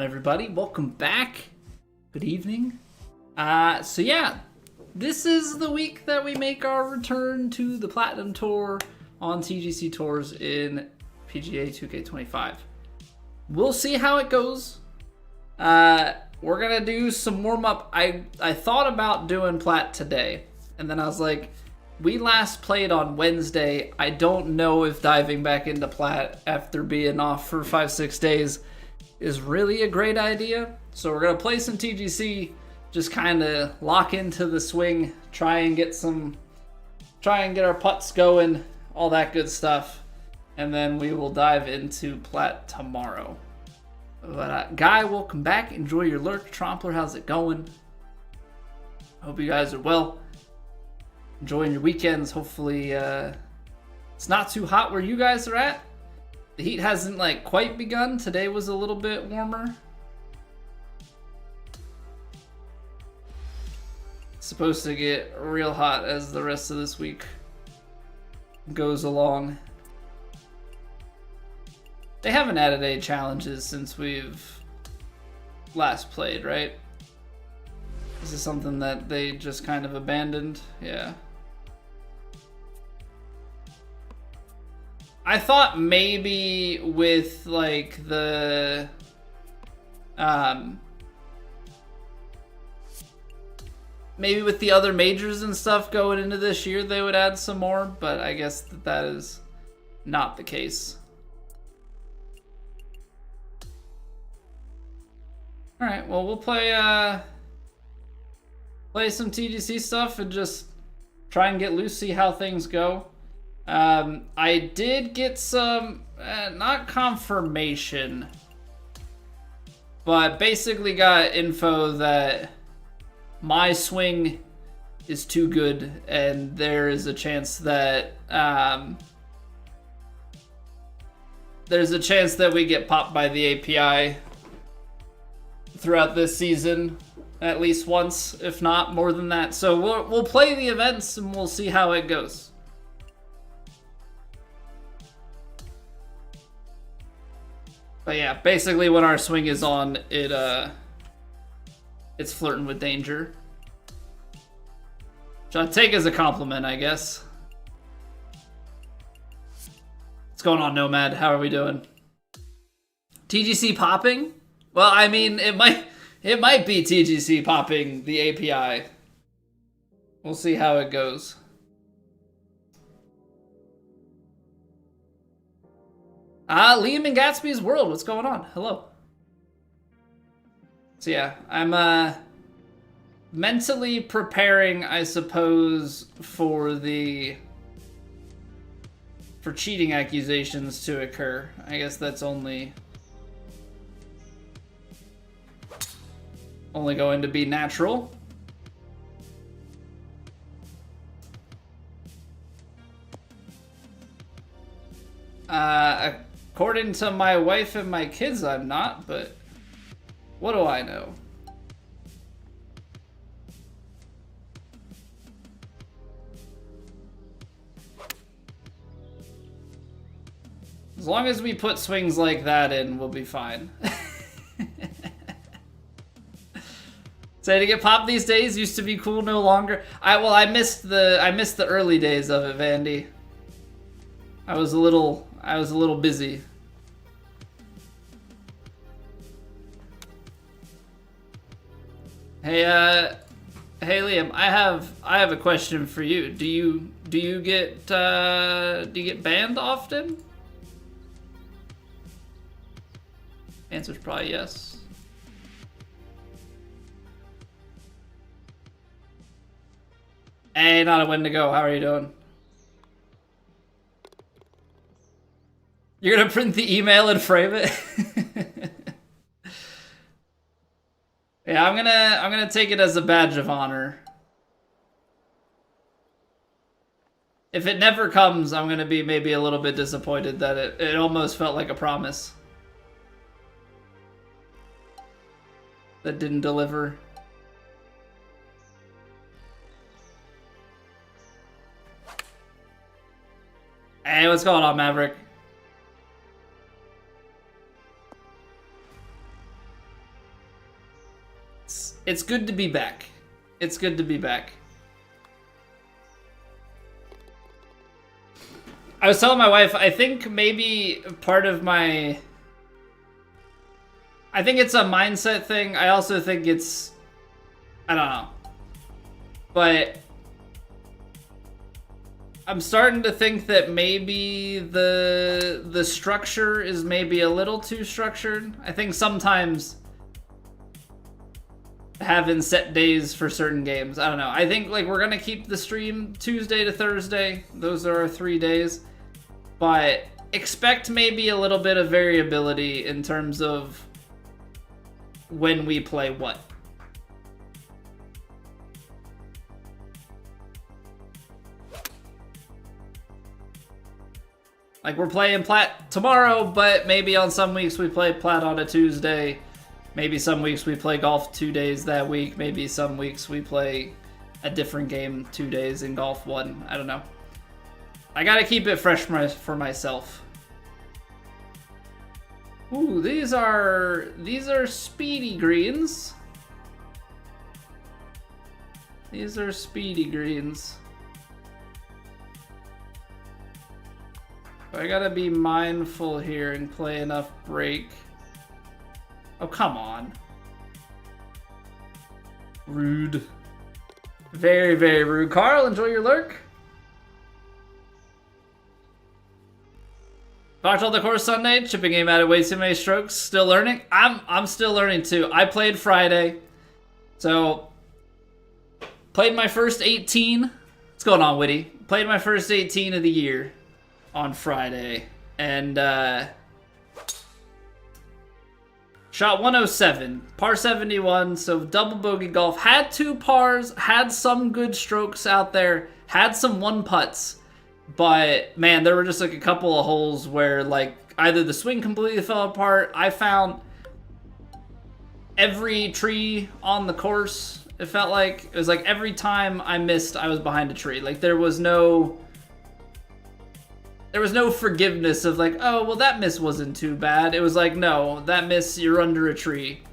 everybody? Welcome back. Good evening. So yeah, this is the week that we make our return to the Platinum Tour on TGC Tours in PGA 2K25. We'll see how it goes. We're gonna do some warm-up. I thought about doing Plat today, and then I was like, we last played on Wednesday. I don't know if diving back into Plat after being off for 5-6 days is really a great idea. So we're gonna play some TGC, just kind of lock into the swing, try and get our putts going, all that good stuff, and then we will dive into Plat tomorrow. But Guy, welcome back. Enjoy your lurk. Trompler, how's it going? Hope you guys are well. Enjoying your weekends. Hopefully it's not too hot where you guys are at. The heat hasn't quite begun. Today was a little bit warmer. It's supposed to get real hot as the rest of this week goes along. They haven't added any challenges since we've last played, right? This is something that they just kind of abandoned. Yeah. I thought maybe with the maybe with the other majors and stuff going into this year they would add some more, but I guess that is not the case. All right, well, we'll play some TGC stuff and just try and get loose, see how things go. I did get some, not confirmation, but basically got info that my swing is too good and there is a chance that we get popped by the API throughout this season at least once, if not more than that. So we'll play the events and we'll see how it goes. But yeah, basically when our swing is on, it's flirting with danger. Which I take as a compliment, I guess. What's going on, Nomad? How are we doing? TGC popping? Well, I mean, it might be TGC popping the API. We'll see how it goes. Liam and Gatsby's World, what's going on? Hello. So yeah, I'm mentally preparing, I suppose, for cheating accusations to occur. I guess that's only going to be natural. According to my wife and my kids, I'm not, but what do I know? As long as we put swings like that in, we'll be fine. Say to get popped these days used to be cool, no longer. I missed the early days of it, Vandy. I was a little busy. Hey Liam, I have a question for you. Do you get banned often? Answer's probably yes. Hey, not a Wendigo. How are you doing? You're gonna print the email and frame it? Yeah, I'm gonna take it as a badge of honor. If it never comes, I'm gonna be maybe a little bit disappointed that it almost felt like a promise that didn't deliver. Hey, what's going on, Maverick? it's good to be back. It's good to be back. I was telling my wife, I think maybe part of my... I think it's a mindset thing. I also think it's... I don't know. But... I'm starting to think that maybe the structure is maybe a little too structured. I think sometimes having set days for certain games, I don't know. I think like we're gonna keep the stream Tuesday to Thursday. Those are our 3 days. But expect maybe a little bit of variability in terms of when we play what. Like, we're playing Plat tomorrow, but maybe on some weeks we play Plat on a Tuesday. Maybe some weeks we play golf 2 days that week. Maybe some weeks we play a different game 2 days in golf 1. I don't know. I gotta keep it fresh for myself. Ooh, these are speedy greens. These are speedy greens. I gotta be mindful here and play enough break. Oh, come on. Rude. Very, very rude. Carl, enjoy your lurk. Talked on the course Sunday. Chipping game added way too many strokes. Still learning. I'm still learning too. I played Friday. So, played my first 18. What's going on, Witty? Played my first 18 of the year on Friday. And, shot 107. Par 71. So, double bogey golf. Had 2 pars. Had some good strokes out there. Had some 1 putts. But, man, there were just, like, a couple of holes where, like, either the swing completely fell apart. I found every tree on the course. It felt like, it was like every time I missed, I was behind a tree. Like, there was no forgiveness of, like, oh, well, that miss wasn't too bad. It was like, no, that miss, you're under a tree.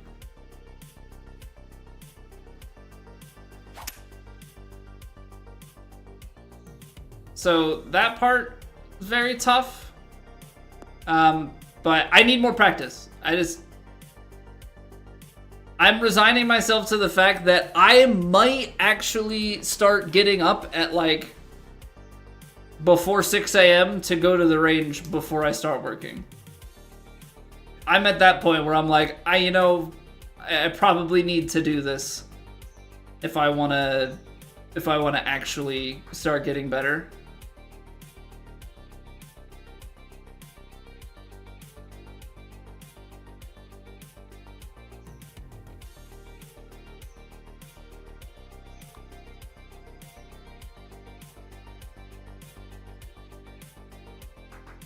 So that part was very tough, but I need more practice. I'm resigning myself to the fact that I might actually start getting up at like before 6 a.m. to go to the range before I start working. I'm at that point where I'm like, I probably need to do this if I want to actually start getting better.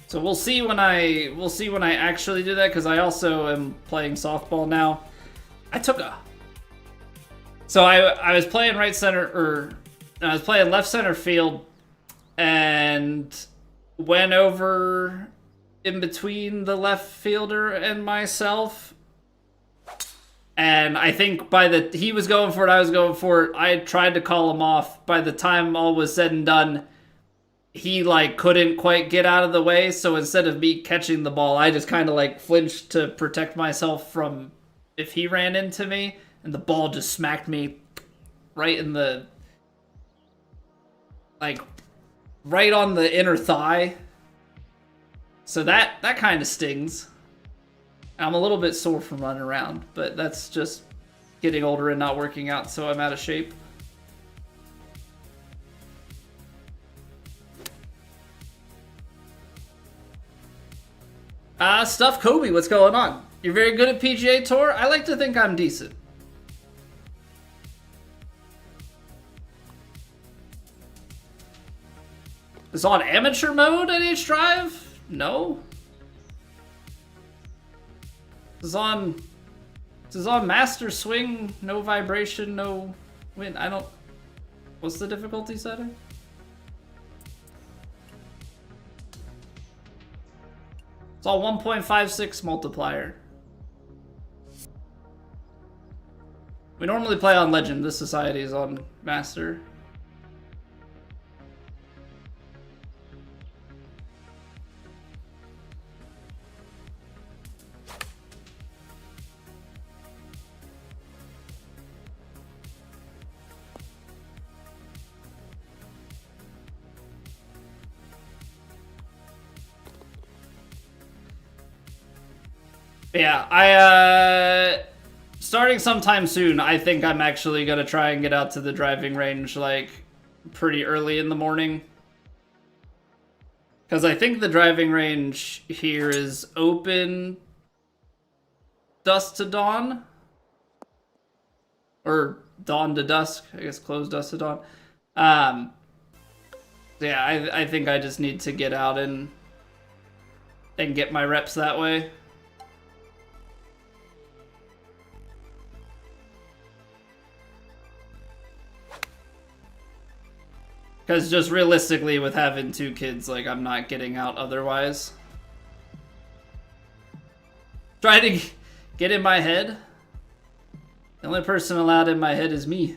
So we'll see when I actually do that, because I also am playing softball now. So I was playing right center, or I was playing left center field, and went over in between the left fielder and myself. And I think he was going for it, I was going for it. I tried to call him off. By the time all was said and done, he like couldn't quite get out of the way, so instead of me catching the ball, I just kind of like flinched to protect myself from if he ran into me, and the ball just smacked me right in the, like, right on the inner thigh. So that kind of stings. I'm a little bit sore from running around, but that's just getting older and not working out, so I'm out of shape. Stuff Kobe, what's going on? You're very good at PGA Tour? I like to think I'm decent. Is it on amateur mode at H Drive? No. This is on master swing, no vibration, no wind. What's the difficulty setting? It's all 1.56 multiplier. We normally play on Legend. This society is on Master. Yeah, starting sometime soon, I think I'm actually gonna try and get out to the driving range, like, pretty early in the morning. Because I think the driving range here is open dusk to dawn. Or dawn to dusk, I guess closed dusk to dawn. Yeah, I think I just need to get out and get my reps that way. Because just realistically, with having 2 kids, like, I'm not getting out otherwise. Try to get in my head. The only person allowed in my head is me.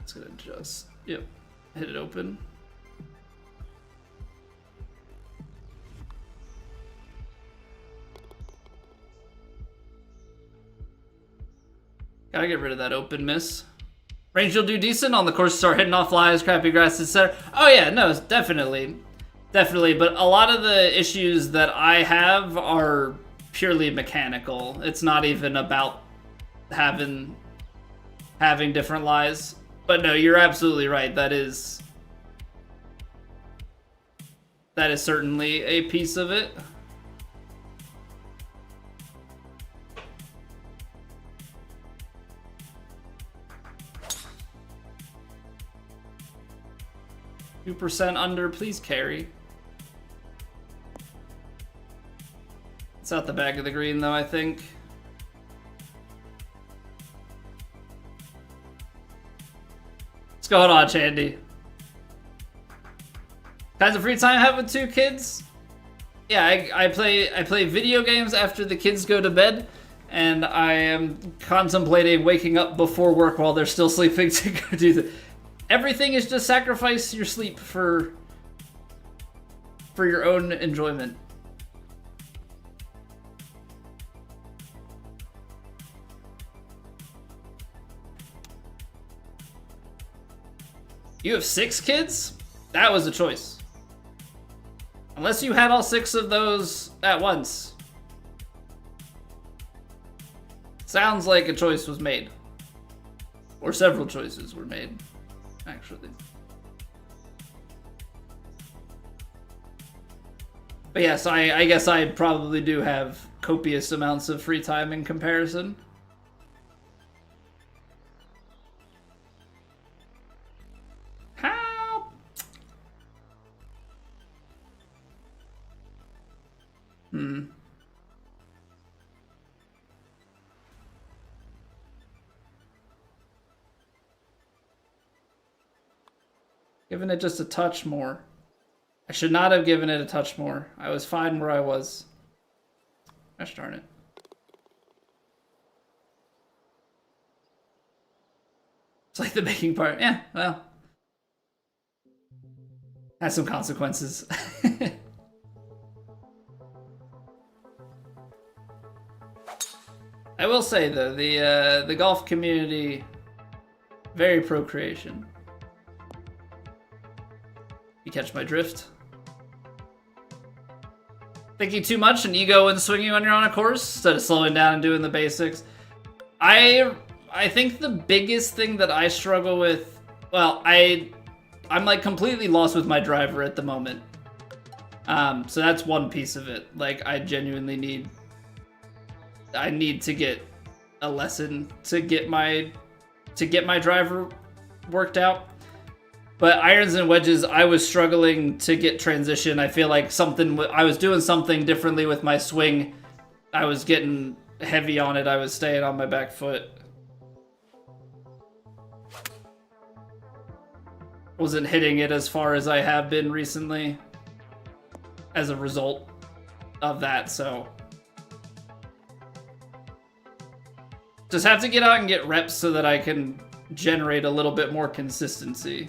It's gonna just, yep, hit it open. Gotta get rid of that open miss. Range will do decent on the course. Start hitting off lies, crappy grass, etc. Oh yeah, no, definitely. Definitely, but a lot of the issues that I have are purely mechanical. It's not even about having different lies. But no, you're absolutely right. That is certainly a piece of it. %2 under, please carry. It's out the back of the green though, I think. What's going on, Chandy? Kinds of free time I have with 2 kids? Yeah, I play video games after the kids go to bed, and I am contemplating waking up before work while they're still sleeping to go do the... Everything is just sacrifice your sleep for your own enjoyment. You have 6 kids? That was a choice. Unless you had all 6 of those at once. Sounds like a choice was made. Or several choices were made, actually. But yes, I guess I probably do have copious amounts of free time in comparison. How? Given it just a touch more. I should not have given it a touch more. I was fine where I was. Gosh darn it. It's like the baking part. Yeah, well. Has some consequences. I will say though, the golf community, very procreation. You catch my drift? Thinking too much and ego and swinging when you're on a course instead of slowing down and doing the basics. I think the biggest thing that I struggle with, well, I'm like completely lost with my driver at the moment. So that's one piece of it. Like I genuinely need to get a lesson to get my driver worked out. But irons and wedges, I was struggling to get transition. I feel like I was doing something differently with my swing. I was getting heavy on it. I was staying on my back foot. Wasn't hitting it as far as I have been recently as a result of that, so Just have to get out and get reps so that I can generate a little bit more consistency.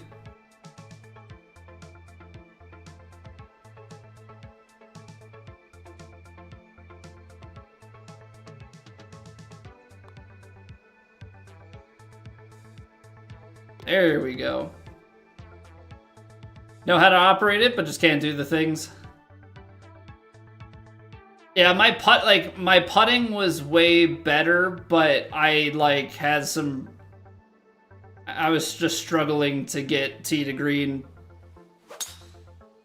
There we go. Know how to operate it, but just can't do the things. Yeah, my putting was way better, but I had some. I was just struggling to get tee to green.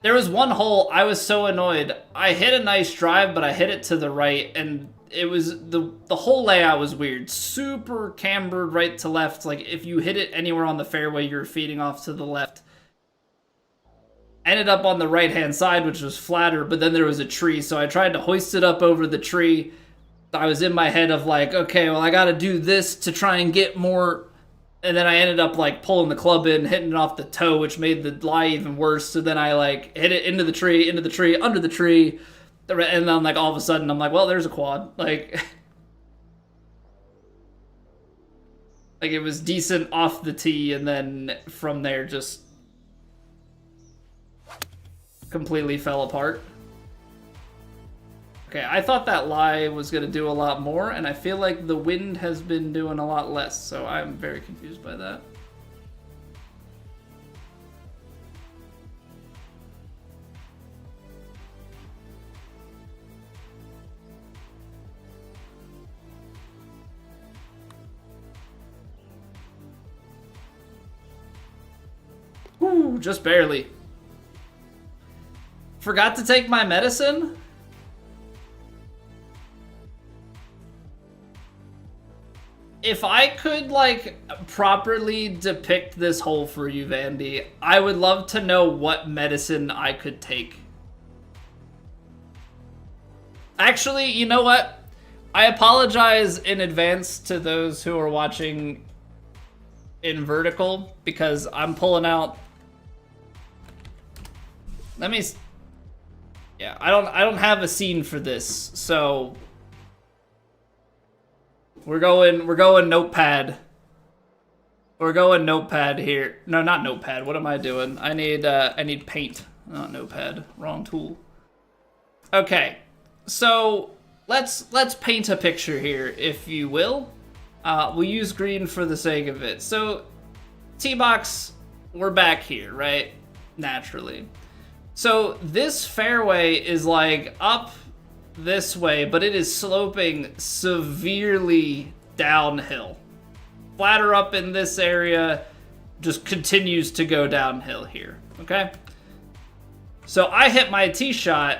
There was one hole I was so annoyed. I hit a nice drive, but I hit it to the right, and it was the whole layout was weird. Super cambered right to left. Like if you hit it anywhere on the fairway, you're feeding off to the left. Ended up on the right-hand side, which was flatter, but then there was a tree, so I tried to hoist it up over the tree. I was in my head of like, okay, well, I gotta do this to try and get more, and then I ended up like pulling the club in, hitting it off the toe, which made the lie even worse, so then I like hit it into the tree, under the tree, and then like all of a sudden I'm like, well, there's a quad. Like it was decent off the tee, and then from there just completely fell apart. Okay, I thought that lie was going to do a lot more, and I feel like the wind has been doing a lot less, so I'm very confused by that. Whew, just barely. Forgot to take my medicine? If I could, like, properly depict this hole for you, Vandy, I would love to know what medicine I could take. Actually, you know what? I apologize in advance to those who are watching in vertical, because I'm pulling out... Let me... Yeah, I don't have a scene for this, so we're going notepad. We're going notepad here. No, not notepad. What am I doing? I need paint, not notepad. Wrong tool. Okay, so let's paint a picture here, if you will. We'll use green for the sake of it. So, tee box, we're back here, right? Naturally. So this fairway is like up this way, but it is sloping severely downhill. Flatter up in this area, just continues to go downhill here, okay? So I hit my tee shot,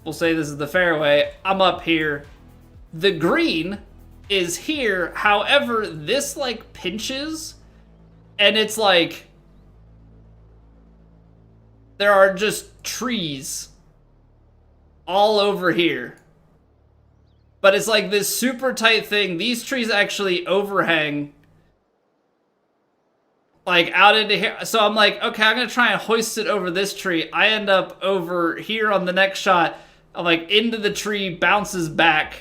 we'll say this is the fairway, I'm up here. The green is here, however, this like pinches, and it's like, there are just trees all over here. But it's like this super tight thing. These trees actually overhang like out into here. So I'm like, okay, I'm gonna try and hoist it over this tree. I end up over here on the next shot. I'm like into the tree, bounces back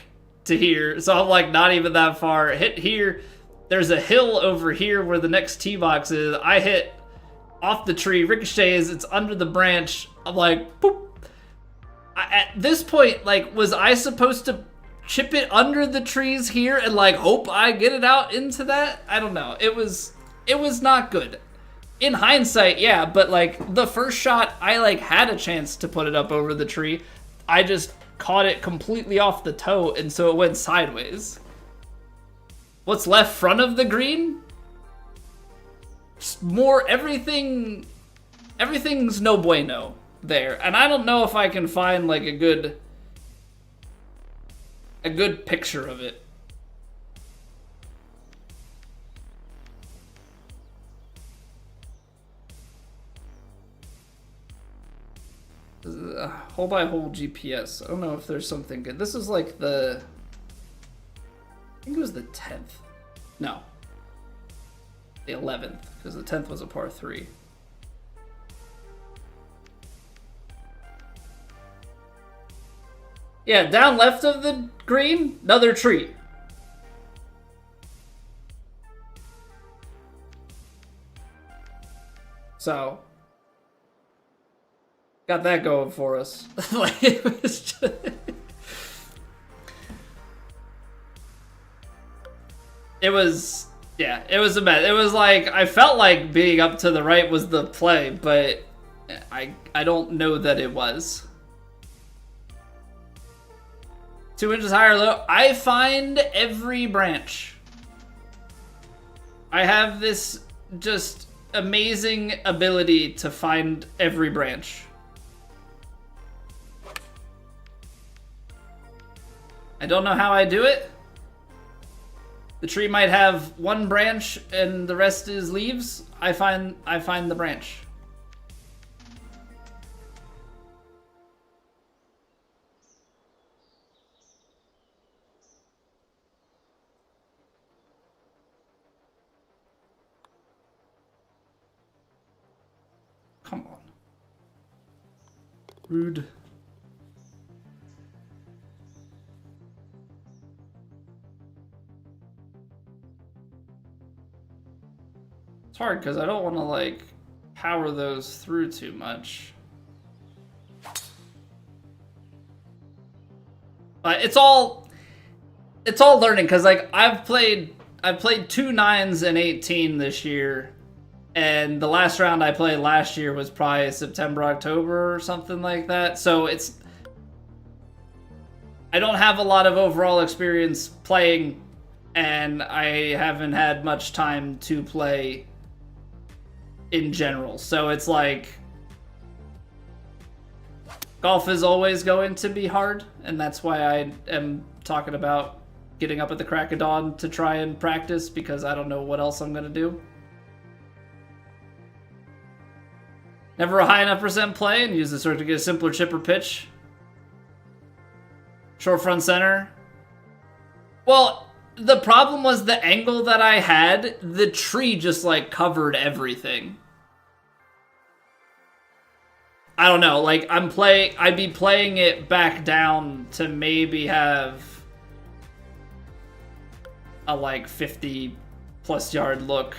to here. So I'm like not even that far. Hit here. There's a hill over here where the next tee box is. I hit off the tree, ricochets, it's under the branch. I'm like, boop. At this point, like, was I supposed to chip it under the trees here and like hope I get it out into that? I don't know. It was not good. In hindsight, yeah, but like the first shot, I like had a chance to put it up over the tree. I just caught it completely off the toe, and so it went sideways. What's left front of the green? More everything's no bueno there, and I don't know if I can find like a good picture of it. Hole by hole GPS. I don't know if there's something good. This is like the, I think it was the 10th. No. The 11th, because the 10th was a par 3. Yeah, down left of the green, another tree. So got that going for us. Like, it was just... It was, yeah, it was a mess. It was like, I felt like being up to the right was the play, but I don't know that it was. 2 inches higher or low. I find every branch. I have this just amazing ability to find every branch. I don't know how I do it. The tree might have one branch and the rest is leaves. I find the branch. Come on. Rude. It's hard because I don't want to like power those through too much. But it's all learning because like I've played 2 9s and 18 this year. And the last round I played last year was probably September, October or something like that. So I don't have a lot of overall experience playing, and I haven't had much time to play in general. So it's like, golf is always going to be hard, and that's why I am talking about getting up at the crack of dawn to try and practice, because I don't know what else I'm going to do. Never a high enough percent play, and use the sort to get a simpler chipper pitch. Short front center. Well, the problem was the angle that I had, the tree just like covered everything. I don't know, like I'd be playing it back down to maybe have a like 50 plus yard look.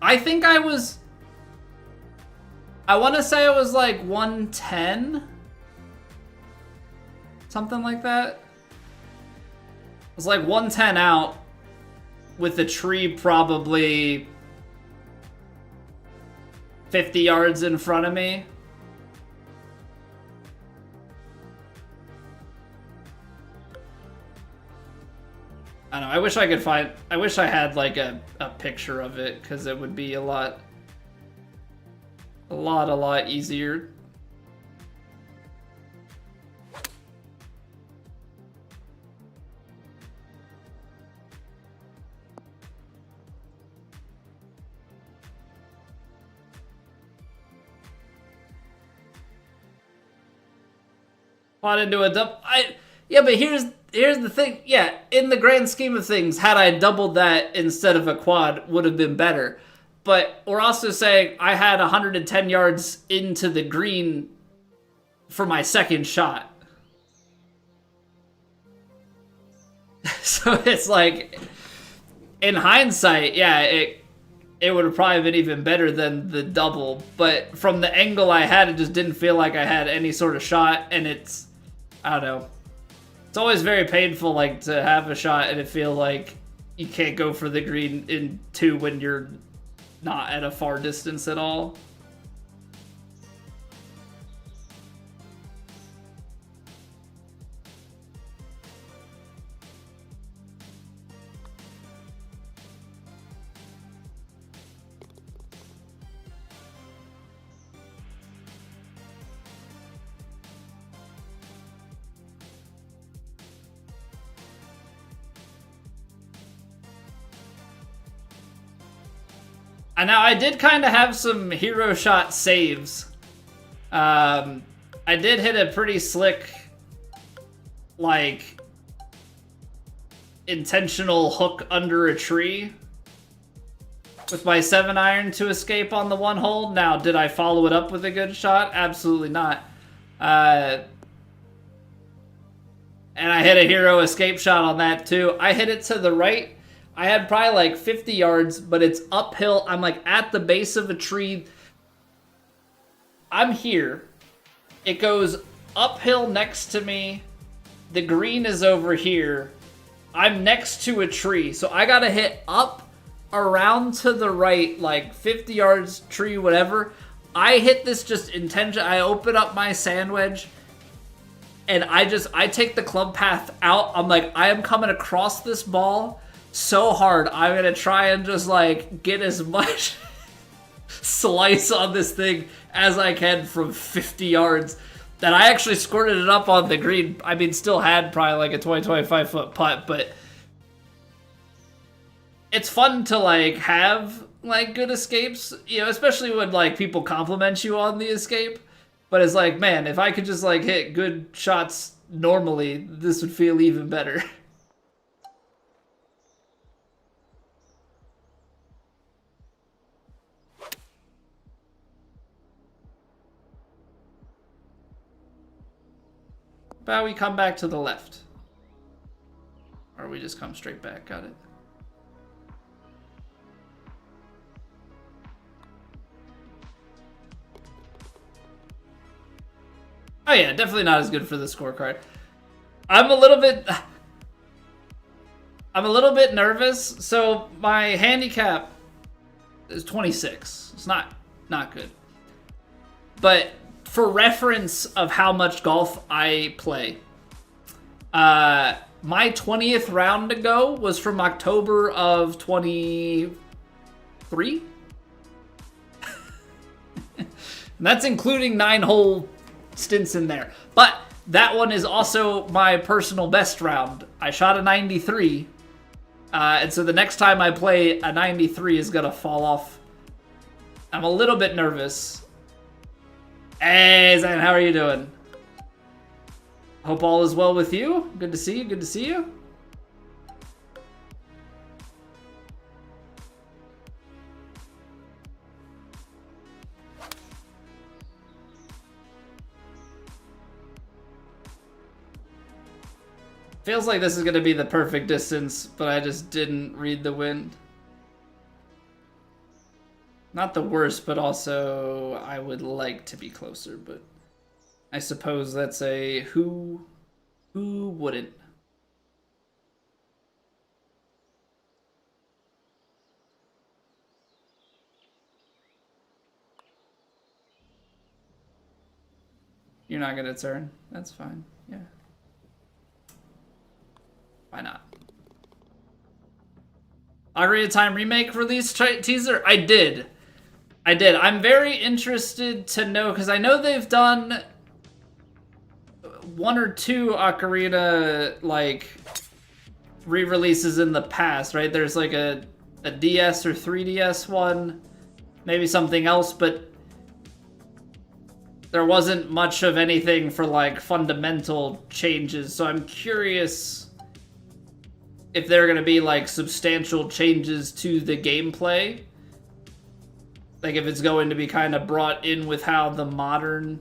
I think I want to say it was like 110. Something like that. It was like 110 out with the tree probably 50 yards in front of me. I don't know, I wish I had like a picture of it, because it would be a lot easier. Plot into a double. Yeah, but here's the thing. Yeah, in the grand scheme of things, had I doubled that instead of a quad, would have been better. But we're also saying I had 110 yards into the green for my second shot. So it's like, in hindsight, yeah, it would have probably been even better than the double. But from the angle I had, it just didn't feel like I had any sort of shot. And it's, I don't know. It's always very painful, like, to have a shot and it feel like you can't go for the green in 2 when you're not at a far distance at all. Now, I did kind of have some hero shot saves. I did hit a pretty slick, like, intentional hook under a tree with my 7-iron to escape on the 1 hole. Now, did I follow it up with a good shot? Absolutely not. And I hit a hero escape shot on that, too. I hit it to the right. I had probably like 50 yards, but it's uphill. I'm like at the base of a tree. I'm here. It goes uphill next to me. The green is over here. I'm next to a tree. So I gotta hit up, around to the right, like 50 yards, tree, whatever. I hit this just intention. I open up my sand wedge. And I take the club path out. I'm like, I am coming across this ball so hard. I'm going to try and just like get as much slice on this thing as I can from 50 yards. That I actually squirted it up on the green. I mean, still had probably like a 20-25 foot putt, but it's fun to like have like good escapes, you know, especially when like people compliment you on the escape. But it's like, man, if I could just like hit good shots normally, this would feel even better. But we come back to the left. Or we just come straight back, got it. Oh yeah, definitely not as good for the scorecard. I'm a little bit nervous. So my handicap is 26. It's not good. But for reference of how much golf I play, my 20th round to go was from October of 23. And that's including 9-hole stints in there. But that one is also my personal best round. I shot a 93. And so the next time I play, a 93 is going to fall off. I'm a little bit nervous. Hey, Zan, how are you doing? Hope all is well with you. Good to see you. Good to see you. Feels like this is going to be the perfect distance, but I just didn't read the wind. Not the worst, but also I would like to be closer, but I suppose that's a who wouldn't. You're not going to turn. That's fine. Yeah. Why not? Ocarina of Time remake release teaser? I did. I'm very interested to know, because I know they've done 1 or 2 Ocarina, like, re-releases in the past, right? There's like a DS or 3DS one, maybe something else, but there wasn't much of anything for, like, fundamental changes, so I'm curious if there are going to be, like, substantial changes to the gameplay. Like, if it's going to be kind of brought in with how the modern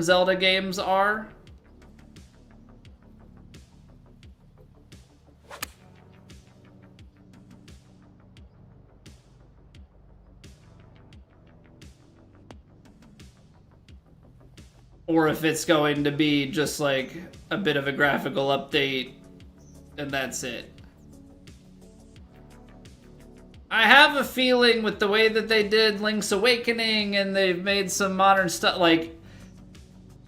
Zelda games are. Or if it's going to be just like a bit of a graphical update and that's it. I have a feeling with the way that they did Link's Awakening and they've made some modern stuff, like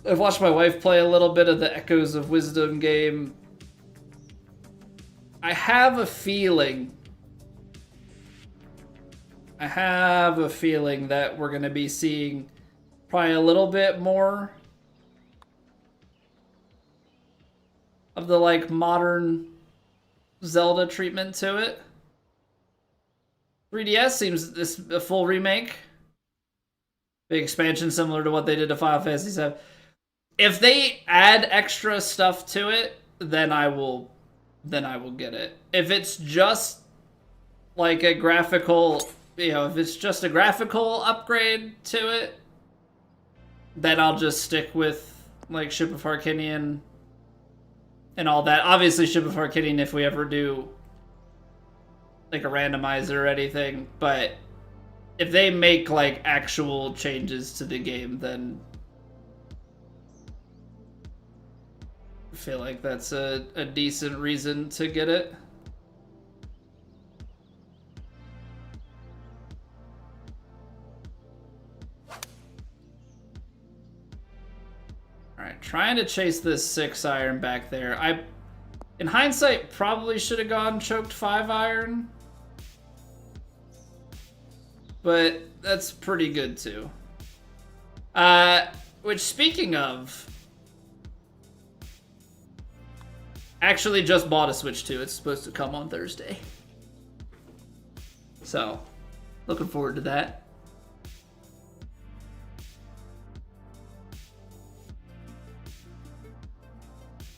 I've watched my wife play a little bit of the Echoes of Wisdom game. I have a feeling that we're going to be seeing probably a little bit more of the, like, modern Zelda treatment to it. 3DS seems this a full remake. Big expansion similar to what they did to Final Fantasy VII. If they add extra stuff to it, then I will get it. If it's just like a graphical, if it's just a graphical upgrade to it, then I'll just stick with like Ship of Harkinian and all that. Obviously, ship before kidding if we ever do like a randomizer or anything, but if they make like actual changes to the game, then I feel like that's a decent reason to get it. Alright, trying to chase this 6-iron back there. In hindsight, probably should have gone choked 5-iron. But that's pretty good too. Which, speaking of, actually just bought a Switch 2. It's supposed to come on Thursday. So, looking forward to that.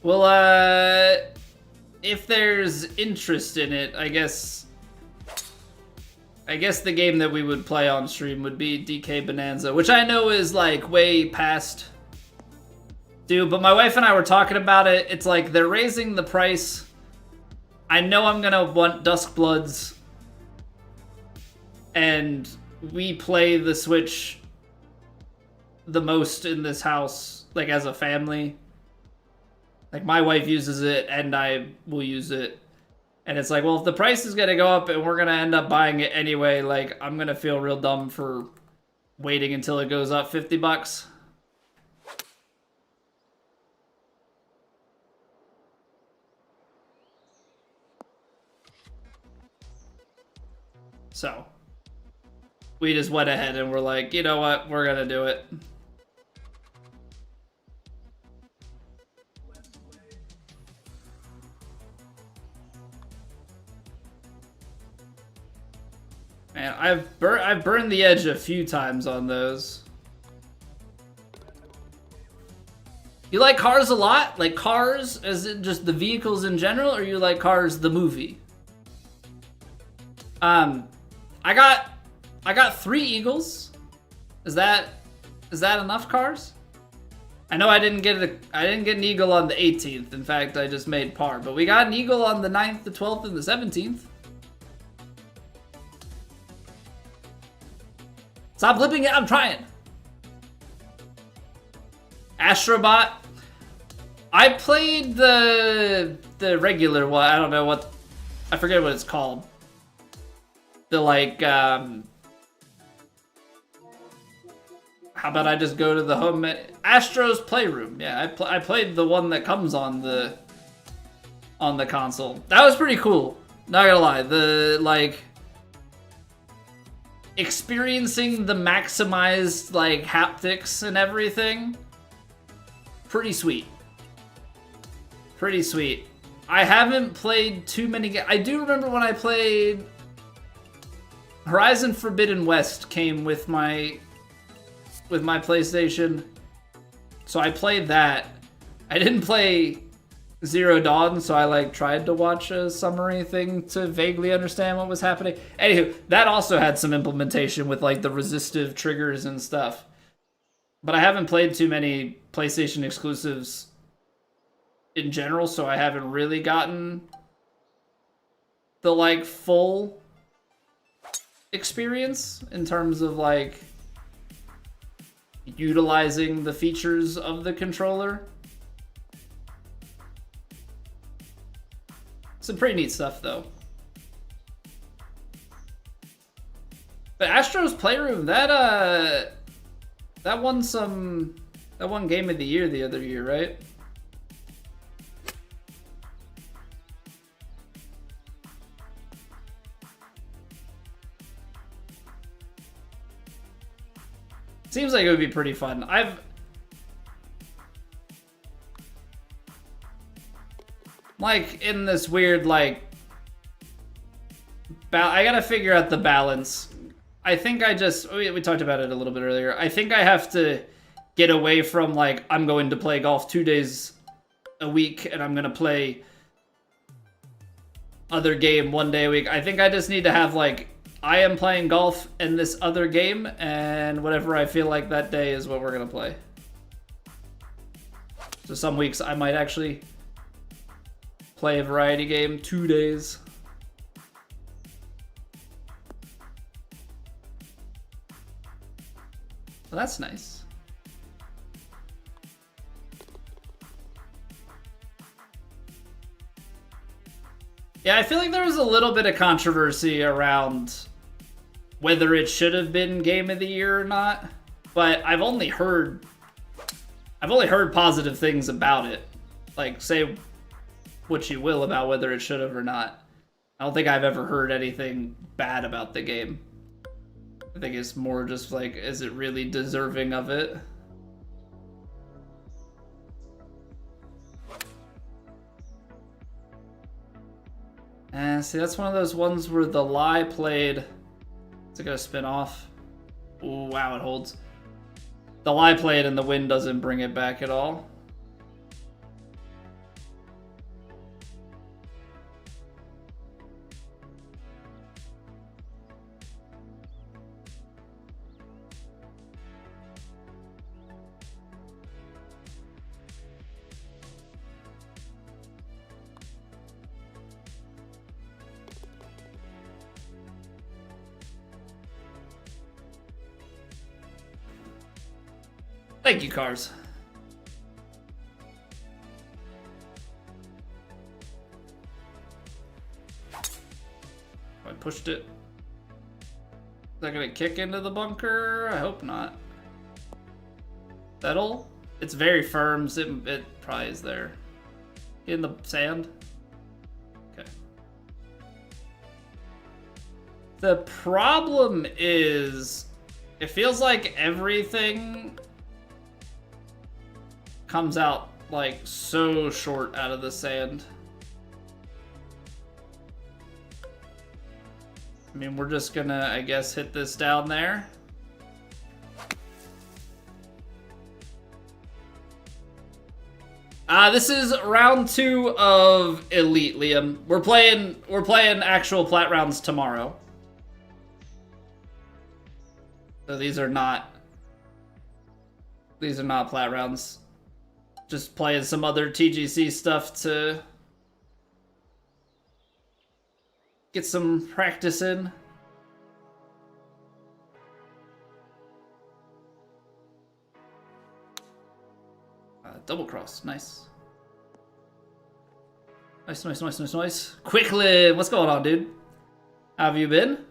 Well, if there's interest in it, I guess the game that we would play on stream would be DK Bonanza, which I know is like way past due, but my wife and I were talking about it. It's like they're raising the price. I know I'm gonna want Dusk Bloods, and we play the Switch the most in this house, like as a family. Like my wife uses it and I will use it. And it's like, well, if the price is going to go up and we're going to end up buying it anyway, like I'm going to feel real dumb for waiting until it goes up $50. So we just went ahead and we're like, you know what? We're going to do it. Man, I've burned the edge a few times on those. You like Cars a lot? Like Cars as in just the vehicles in general, or you like Cars the movie? I got 3 Eagles. Is that enough cars? I know I didn't get an Eagle on the 18th. In fact, I just made par, but we got an Eagle on the 9th, the 12th, and the 17th. Stop flipping it, I'm trying. Astrobot. I played the regular one. I don't know what, I forget what it's called. The like, how about I just go to the home, Astro's Playroom. Yeah, I played the one that comes on the console. That was pretty cool. Not gonna lie, the like, experiencing the maximized like haptics and everything, pretty sweet. Pretty sweet. I haven't played too many games. I do remember when I played Horizon Forbidden West came with my PlayStation, so I played that. I didn't play Zero Dawn, so I like tried to watch a summary thing to vaguely understand what was happening. Anywho, that also had some implementation with like the resistive triggers and stuff. But I haven't played too many PlayStation exclusives in general, so I haven't really gotten the like full experience in terms of like utilizing the features of the controller. Some pretty neat stuff, though. But Astro's Playroom, that won Game of the Year the other year, right? Seems like it would be pretty fun. Like in this weird like I gotta figure out the balance. I think we talked about it a little bit earlier. I think I have to get away from like I'm going to play golf 2 days a week and I'm gonna play other game 1 day a week. I think I just need to have like I am playing golf in this other game, and whatever I feel like that day is what we're gonna play. So some weeks I might actually Play a variety game, 2 days. Well, that's nice. Yeah, I feel like there was a little bit of controversy around whether it should have been Game of the Year or not, but I've only heard positive things about it. Like, say what you will about whether it should have or not. I don't think I've ever heard anything bad about the game. I think it's more just like, is it really deserving of it? And see, that's one of those ones where the lie played. Is it gonna spin off? Ooh, wow, it holds. The lie played and the wind doesn't bring it back at all. Thank you, Cars. I pushed it. Is that gonna kick into the bunker? I hope not. Settle? It's very firm. It probably is there. In the sand? Okay. The problem is, it feels like everything comes out like so short out of the sand. I mean, we're just gonna, I guess, hit this down there. This is round 2 of Elite, Liam. We're playing actual Plat rounds tomorrow. So these are not Plat rounds. Just playing some other TGC stuff to get some practice in. Double cross, nice. Nice. Quickly, what's going on, dude? How have you been?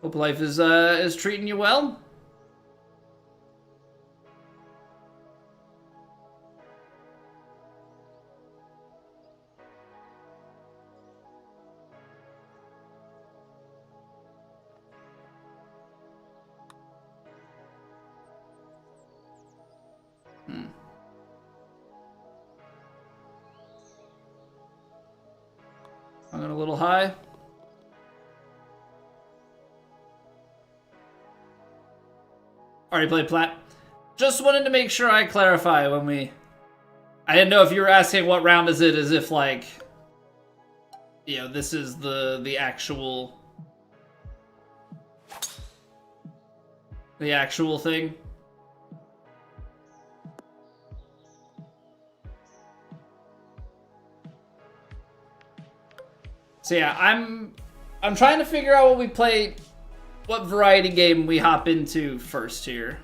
Hope life is treating you well. I'm going a little high. Already played Plat. Just wanted to make sure I clarify when we... I didn't know if you were asking what round is it, as if like, you know, this is the actual thing. So yeah, I'm trying to figure out what we play, what variety game we hop into first here.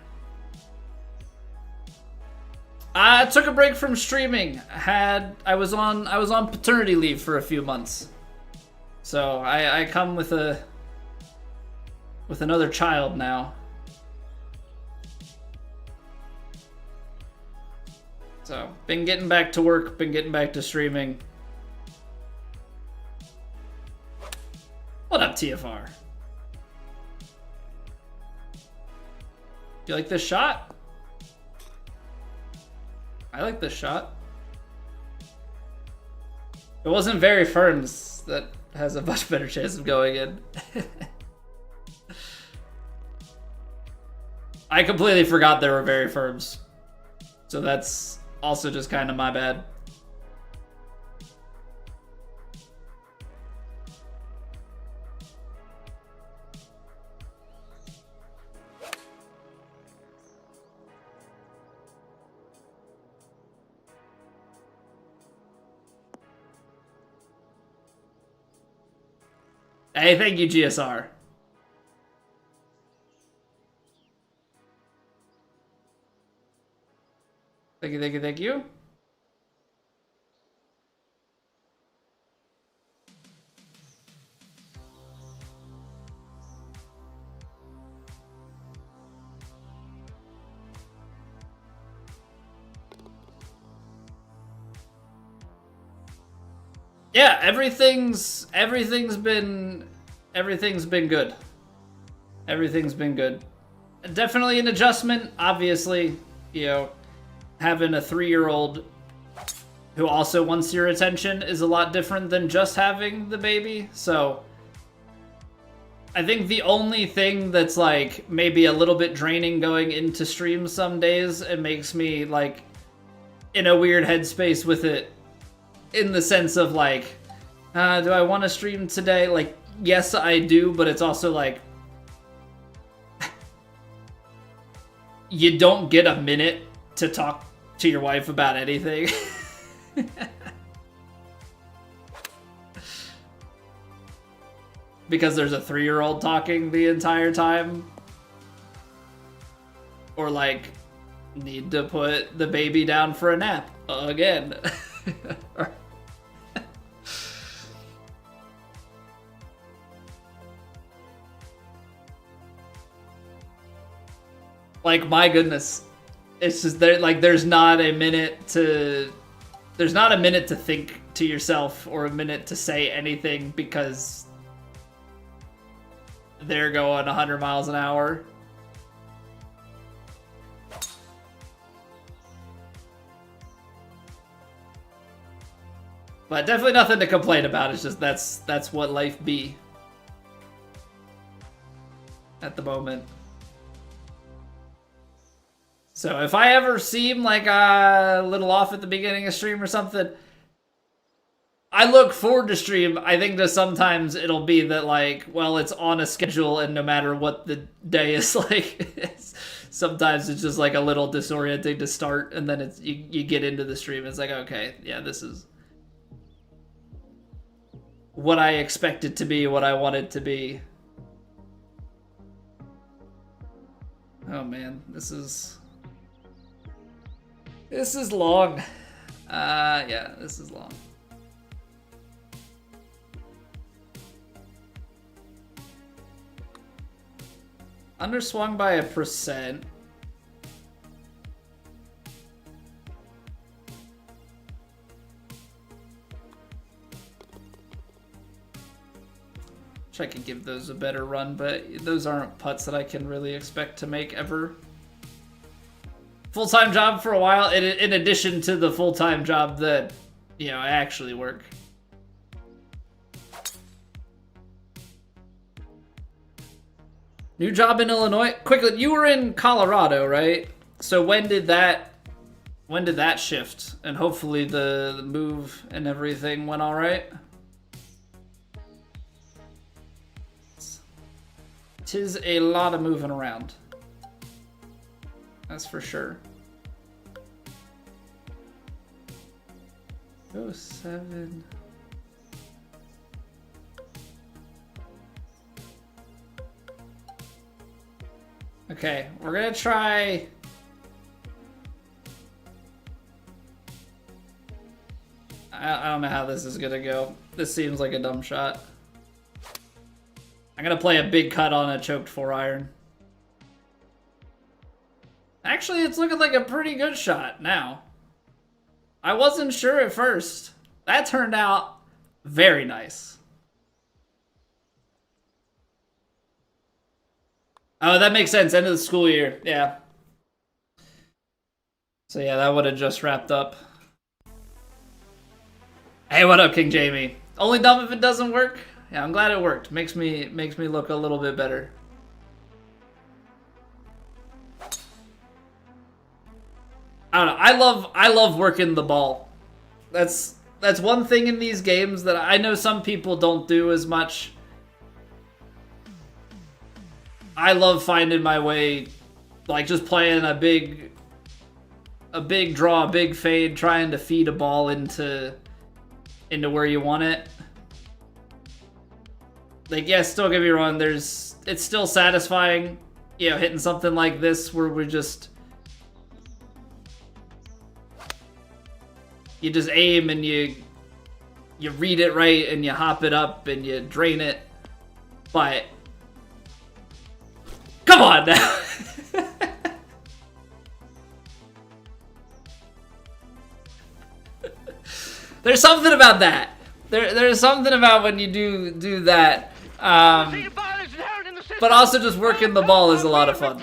I took a break from streaming. I was on paternity leave for a few months, so I come with another child now. So been getting back to work, been getting back to streaming. What up, TFR? You like this shot? I like this shot. It wasn't very firm. That has a much better chance of going in. I completely forgot there were very firms. So that's also just kind of my bad. Hey, thank you, GSR. Thank you, thank you, thank you. Yeah, everything's been good. Everything's been good. Definitely an adjustment. Obviously, you know, having a 3-year-old who also wants your attention is a lot different than just having the baby. So I think the only thing that's like maybe a little bit draining going into streams some days, it makes me like in a weird headspace with it, in the sense of like, do I want to stream today? Like, yes, I do, but it's also like, you don't get a minute to talk to your wife about anything. Because there's a 3-year-old talking the entire time. Or like, need to put the baby down for a nap again. Like, my goodness. It's just there, like, there's not a minute to think to yourself or a minute to say anything because they're going 100 miles an hour. But definitely nothing to complain about. It's just that's what life be at the moment. So if I ever seem like a little off at the beginning of stream or something, I look forward to stream. I think that sometimes it'll be that like, well, it's on a schedule and no matter what the day is like, sometimes it's just like a little disorienting to start and then it's you get into the stream. It's like, okay, yeah, this is what I expect it to be, what I want it to be. Oh man, this is long. Yeah, this is long. Underswung by 1%. Wish I could give those a better run, but those aren't putts that I can really expect to make ever. Full-time job for a while, in addition to the full-time job that, you know, I actually work. New job in Illinois? Quickly, you were in Colorado, right? So when did that shift? And hopefully the move and everything went all right? 'Tis a lot of moving around. That's for sure. 07. Okay, we're gonna try. I don't know how this is gonna go. This seems like a dumb shot. I'm gonna play a big cut on a choked 4-iron. Actually, it's looking like a pretty good shot now. I wasn't sure at first. That turned out very nice. Oh, that makes sense. End of the school year. Yeah. So yeah, that would have just wrapped up. Hey, what up, King Jamie? Only dumb if it doesn't work? Yeah, I'm glad it worked. Makes me look a little bit better. I don't know. I love working the ball. That's one thing in these games that I know some people don't do as much. I love finding my way, like just playing a big draw, a big fade, trying to feed a ball into where you want it. Like, yes, don't get me wrong, it's still satisfying, you know, hitting something like this where you just aim and you read it right and you hop it up and you drain it. But come on now. There's something about that. There's something about when you do that. But also just working the ball is a lot of fun.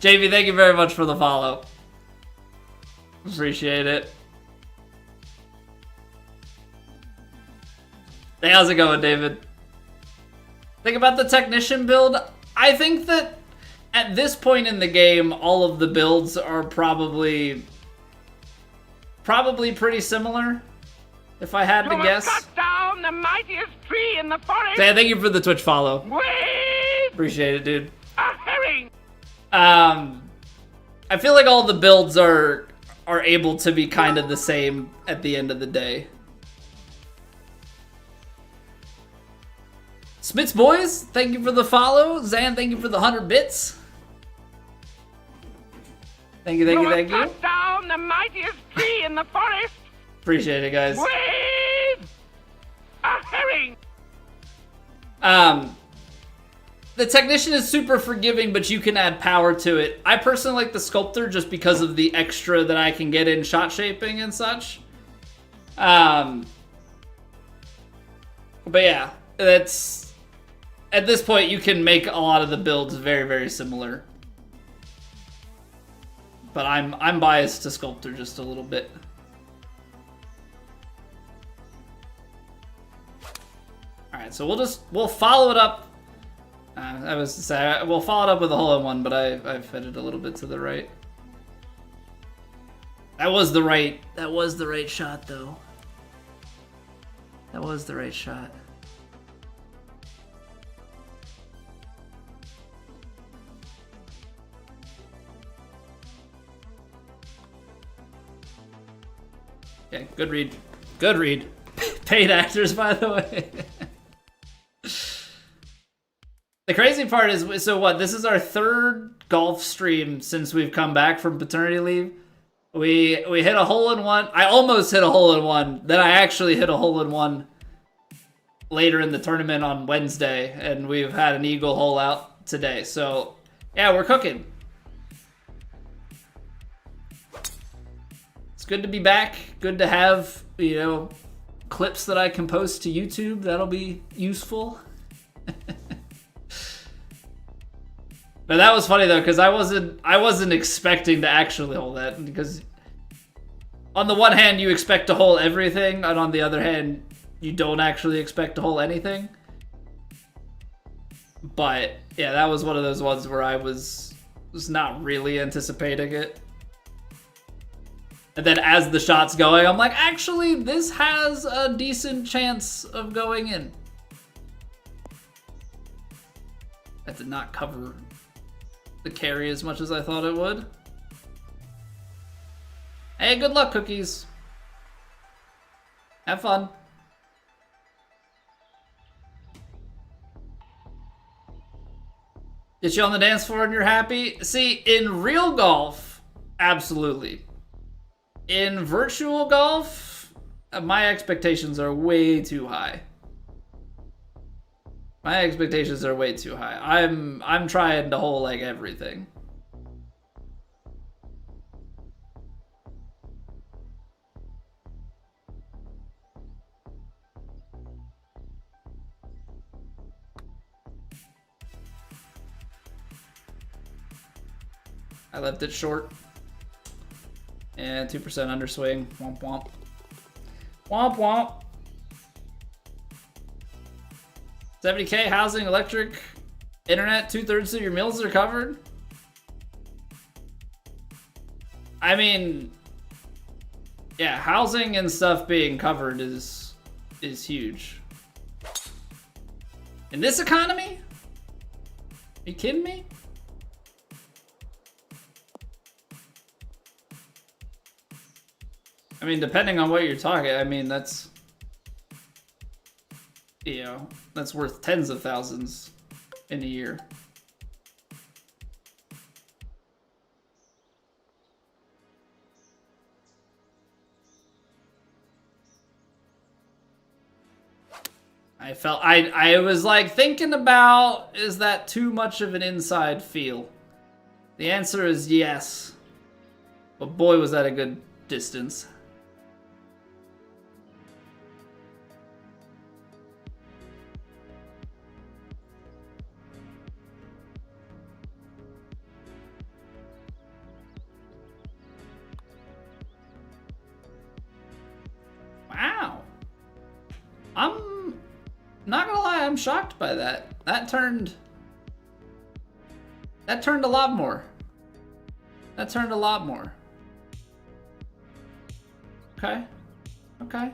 JV, thank you very much for the follow. Appreciate it. Hey, how's it going, David? Think about the technician build. I think that at this point in the game, all of the builds are probably pretty similar, if I had to guess. Cut down the mightiest tree in the forest. Hey, thank you for the Twitch follow. Wait! Appreciate it, dude. A herring. I feel like all the builds are able to be kind of the same at the end of the day. Smits boys, thank you for the follow. Zan, thank you for the 100 bits. Thank you. Cut down the mightiest tree in the forest. Appreciate it, guys. With a herring. The technician is super forgiving, but you can add power to it. I personally like the sculptor just because of the extra that I can get in shot shaping and such. But yeah, that's at this point you can make a lot of the builds very, very similar. But I'm biased to sculptor just a little bit. All right, so we'll follow it up. I was to say we'll follow it up with a hole-in-one, but I've fed it a little bit to the right. That was the right shot, though. That was the right shot. Okay, good read. Good read. Paid actors, by the way. The crazy part is, so what, this is our third golf stream since we've come back from paternity leave. We hit a hole-in-one. I almost hit a hole-in-one. Then I actually hit a hole-in-one later in the tournament on Wednesday, and we've had an eagle hole out today. So, yeah, we're cooking. It's good to be back. Good to have, you know, clips that I can post to YouTube. That'll be useful. But that was funny though, because I wasn't expecting to actually hole that, because on the one hand you expect to hole everything, and on the other hand you don't actually expect to hole anything. But yeah, that was one of those ones where I was not really anticipating it. And then as the shot's going, I'm like, actually, this has a decent chance of going in. That did not cover the carry as much as I thought it would. Hey, good luck, cookies. Have fun. Get you on the dance floor and you're happy? See, in real golf, absolutely. In virtual golf, my expectations are way too high. My expectations are way too high. I'm trying to hole like everything. I left it short. And 2% underswing. Womp womp. Womp womp. 70K, housing, electric, internet, 2/3 of your meals are covered. I mean, yeah, housing and stuff being covered is huge. In this economy? Are you kidding me? I mean, depending on what you're talking, I mean, that's you know, that's worth tens of thousands in a year. I was like thinking about, is that too much of an inside feel? The answer is yes. But boy, was that a good distance. Wow. I'm not gonna lie, I'm shocked by that. That turned a lot more. That turned a lot more. Okay. Okay.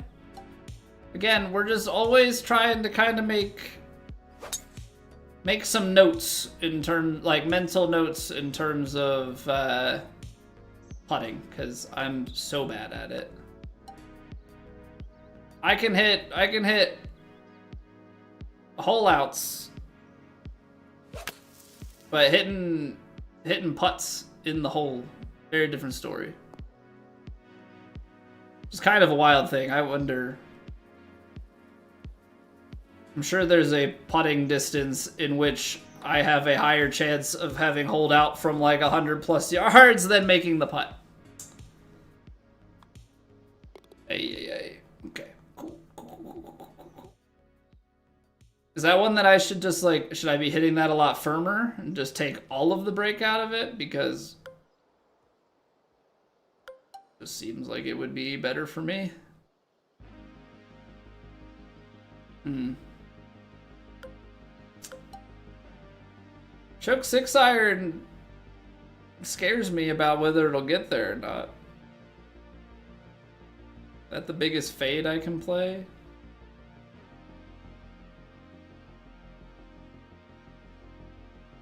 Again, we're just always trying to kind of make some notes in terms, like mental notes in terms of putting, because I'm so bad at it. I can hit hole outs, but hitting putts in the hole, very different story. It's kind of a wild thing. I wonder. I'm sure there's a putting distance in which I have a higher chance of having holed out from like 100+ yards than making the putt. Hey. Okay. Cool. Is that one that I should just like, should I be hitting that a lot firmer and just take all of the break out of it? Because it just seems like it would be better for me. Choke 6-iron scares me about whether it'll get there or not. Is that the biggest fade I can play?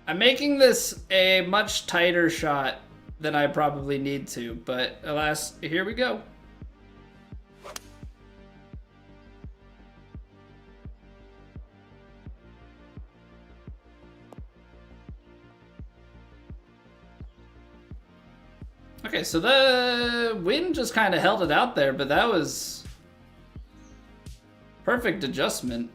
I'm making this a much tighter shot than I probably need to, but alas, here we go. Okay, so the wind just kind of held it out there, but that was perfect adjustment.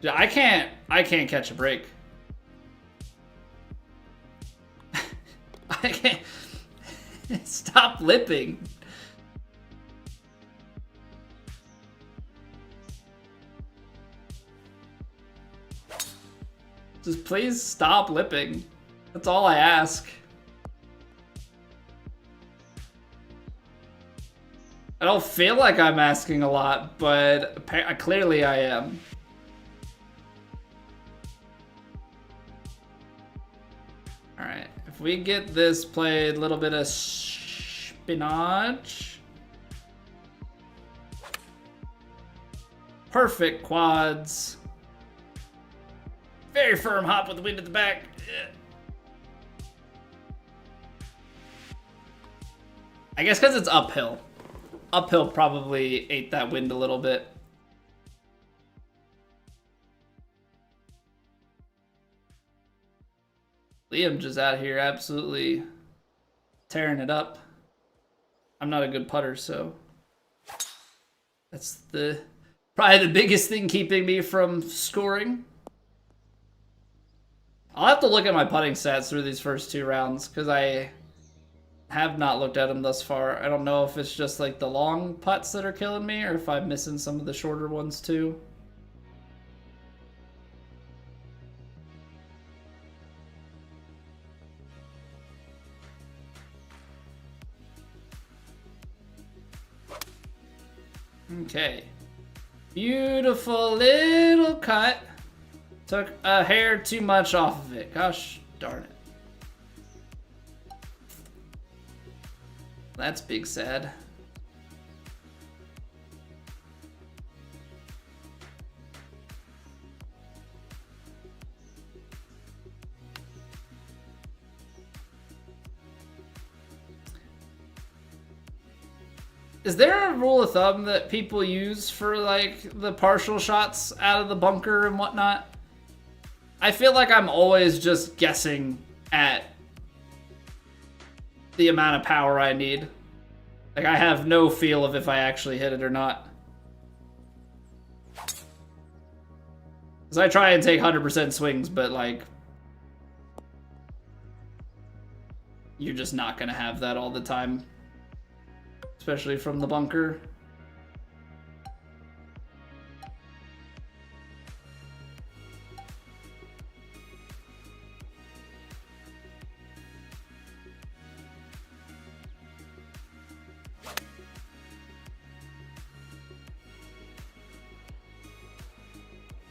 I can't catch a break. I can't. Stop lipping. Just please stop lipping. That's all I ask. I don't feel like I'm asking a lot, but clearly I am. Alright, if we get this played, a little bit of spinach. Perfect quads. Very firm hop with the wind at the back. I guess because it's uphill. Uphill probably ate that wind a little bit. Liam just out here absolutely tearing it up. I'm not a good putter, so that's probably the biggest thing keeping me from scoring. I'll have to look at my putting stats through these first two rounds because I have not looked at them thus far. I don't know if it's just like the long putts that are killing me or if I'm missing some of the shorter ones too. Okay. Beautiful little cut. Took a hair too much off of it. Gosh darn it. That's big sad. Is there a rule of thumb that people use for like the partial shots out of the bunker and whatnot? I feel like I'm always just guessing at the amount of power I need. Like, I have no feel of if I actually hit it or not. Because I try and take 100% swings, but like, you're just not going to have that all the time. Especially from the bunker.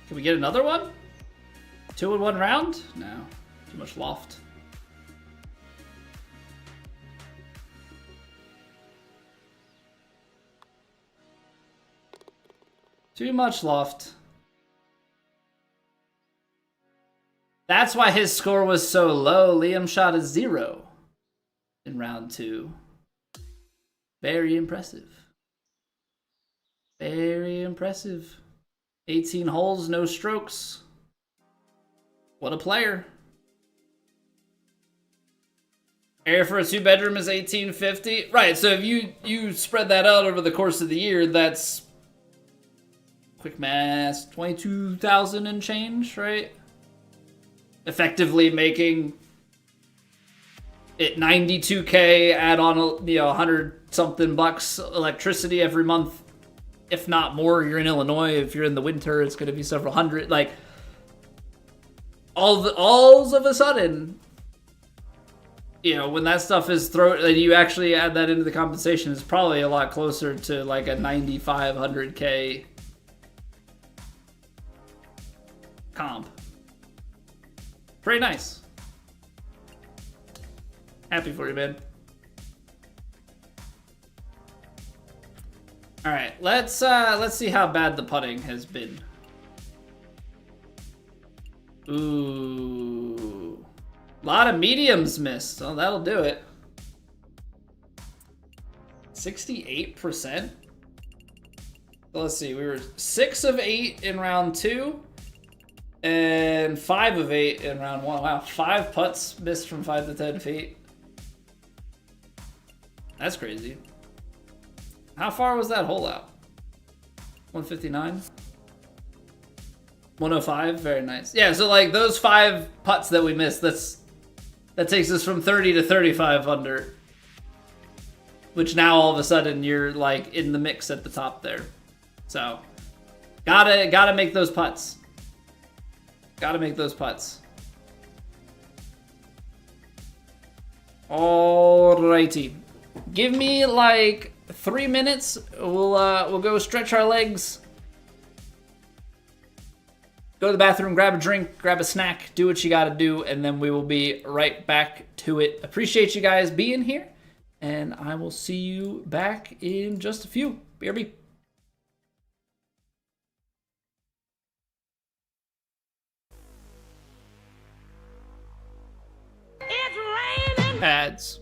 Can we get another one? 2 in 1 round? No. Too much loft. Too much loft. That's why his score was so low. Liam shot a 0 in round 2. Very impressive. Very impressive. 18 holes, no strokes. What a player. Area for a 2-bedroom is $18.50. Right, so if you spread that out over the course of the year, that's quick math, 22,000 and change, right? Effectively making it 92K, add on 100 something bucks electricity every month. If not more, you're in Illinois. If you're in the winter, it's going to be several hundred. Like, all of a sudden, when that stuff is thrown, and you actually add that into the compensation, it's probably a lot closer to like a 9,500K comp. Pretty nice. Happy for you, man. All right, let's see how bad the putting has been. Ooh, a lot of mediums missed. Oh, that'll do it. 68%. Let's see. We were 6 of 8 in round 2, and 5 of 8 in round 1. Wow, 5 putts missed from 5 to 10 feet. That's crazy. How far was that hole out? 159? 105? Very nice. Yeah, so like those 5 putts that we missed, that takes us from 30 to 35 under. Which now all of a sudden you're like in the mix at the top there. So gotta make those putts. Gotta make those putts. Alrighty. Give me like 3 minutes. We'll go stretch our legs. Go to the bathroom, grab a drink, grab a snack, do what you gotta do, and then we will be right back to it. Appreciate you guys being here, and I will see you back in just a few. BRB. It's raining. Ads.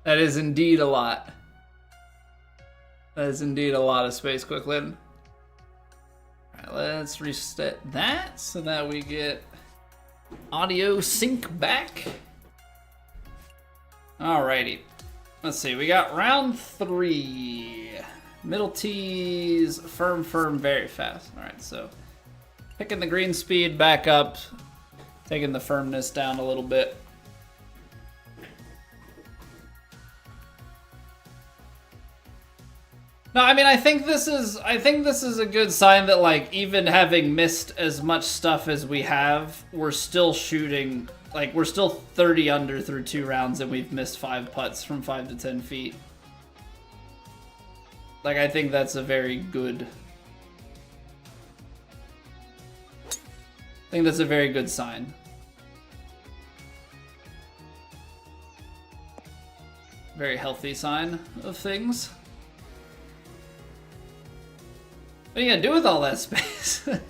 That is indeed a lot. That is indeed a lot of space, Quicklin. Alright, let's reset that so that we get audio sync back. Alrighty. Let's see, we got round 3. Middle tees, firm, very fast. Alright, so picking the green speed back up, taking the firmness down a little bit. No, I mean, I think this is a good sign that, like, even having missed as much stuff as we have, we're still shooting, like, we're still 30 under through 2 rounds and we've missed 5 putts from 5 to 10 feet. Like, I think that's a very good... I think that's a very good sign. Very healthy sign of things. What are you gonna do with all that space? Right,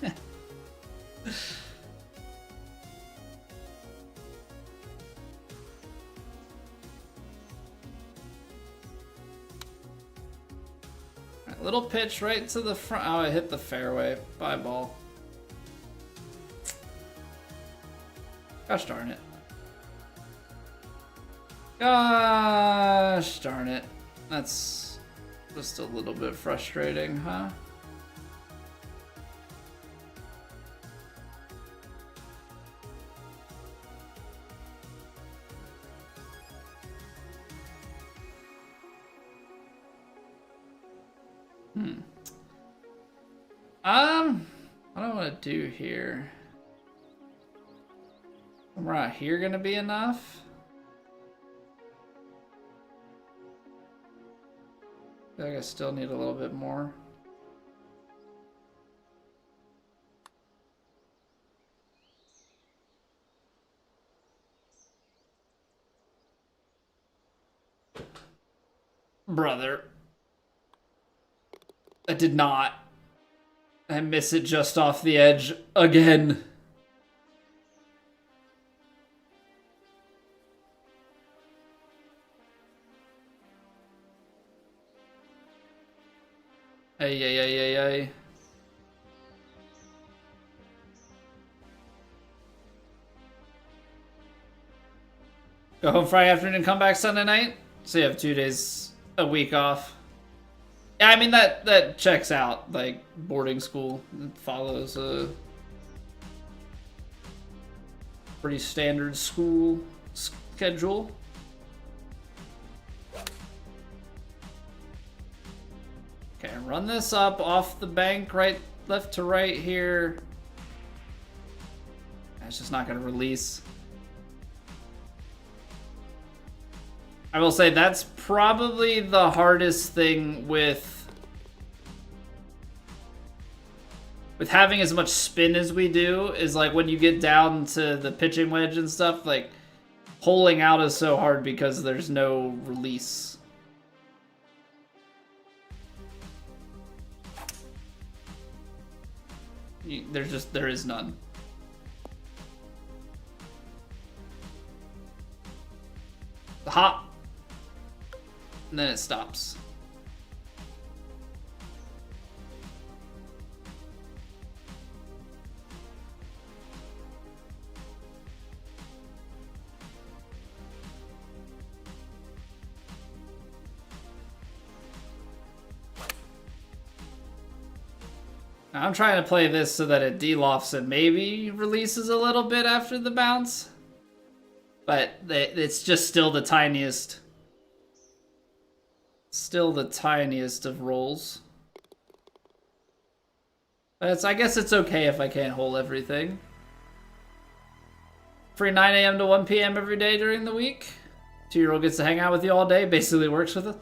little pitch right to the front. Oh, I hit the fairway. Bye, ball. Gosh darn it. Gosh darn it. That's just a little bit frustrating, huh? What do I want to do here? Somewhere out here gonna be enough? I feel like I still need a little bit more. Brother. I did not. I miss it just off the edge again. Ay. Go home Friday afternoon and come back Sunday night? So you have 2 days a week off. Yeah, I mean, that checks out. Like, boarding school, it follows a pretty standard school schedule. Okay, run this up off the bank, right, left to right here. It's just not going to release. I will say that's probably the hardest thing with having as much spin as we do, is like when you get down to the pitching wedge and stuff, like holing out is so hard because there's no release. There is none. The hop. And then it stops. Now I'm trying to play this so that it de-lofts and maybe releases a little bit after the bounce. But it's just still the tiniest. Still the tiniest of rolls. But I guess it's okay if I can't hold everything. Free 9 a.m. to 1 p.m. every day during the week. 2-year-old gets to hang out with you all day, basically works with us.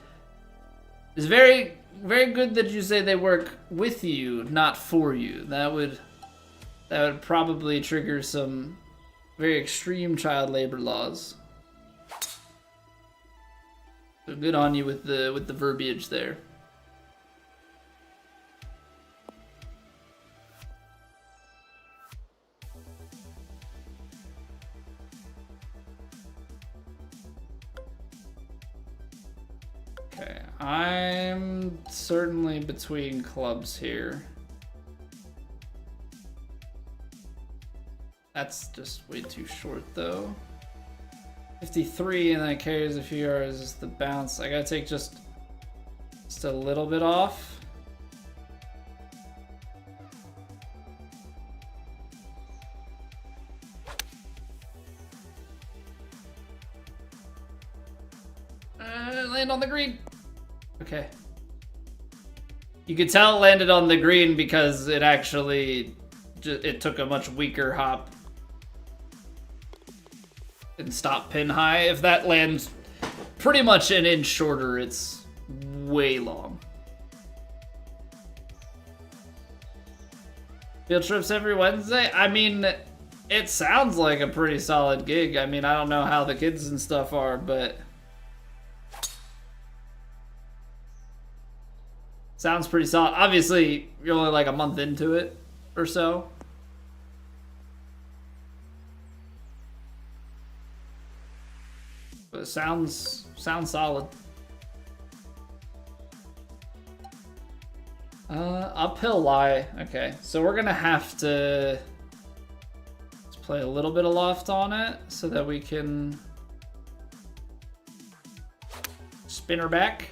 It's very, very good that you say they work with you, not for you. That would probably trigger some very extreme child labor laws. So good on you with the verbiage there. I'm certainly between clubs here. That's just way too short though. 53 and then it carries a few yards is the bounce. I gotta take just a little bit off. Land on the green. Okay. You could tell it landed on the green because it actually it took a much weaker hop and stop pin high. If that lands pretty much an inch shorter, it's way long. Field trips every Wednesday? I mean, it sounds like a pretty solid gig. I mean, I don't know how the kids and stuff are, but sounds pretty solid. Obviously, you're only like a month into it or so. But it sounds solid. Uphill lie. Okay, so we're gonna have to just play a little bit of loft on it so that we can spin her back.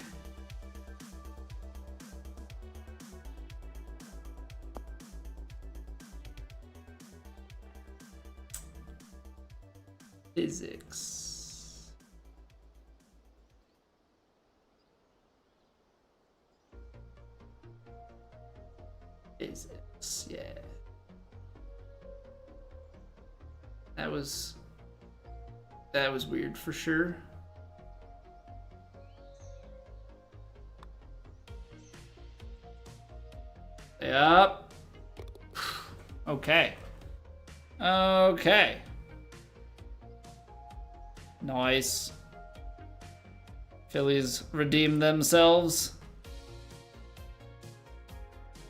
Physics. Physics, yeah. That was weird for sure. Yep. Okay. Okay. Nice. Phillies redeemed themselves.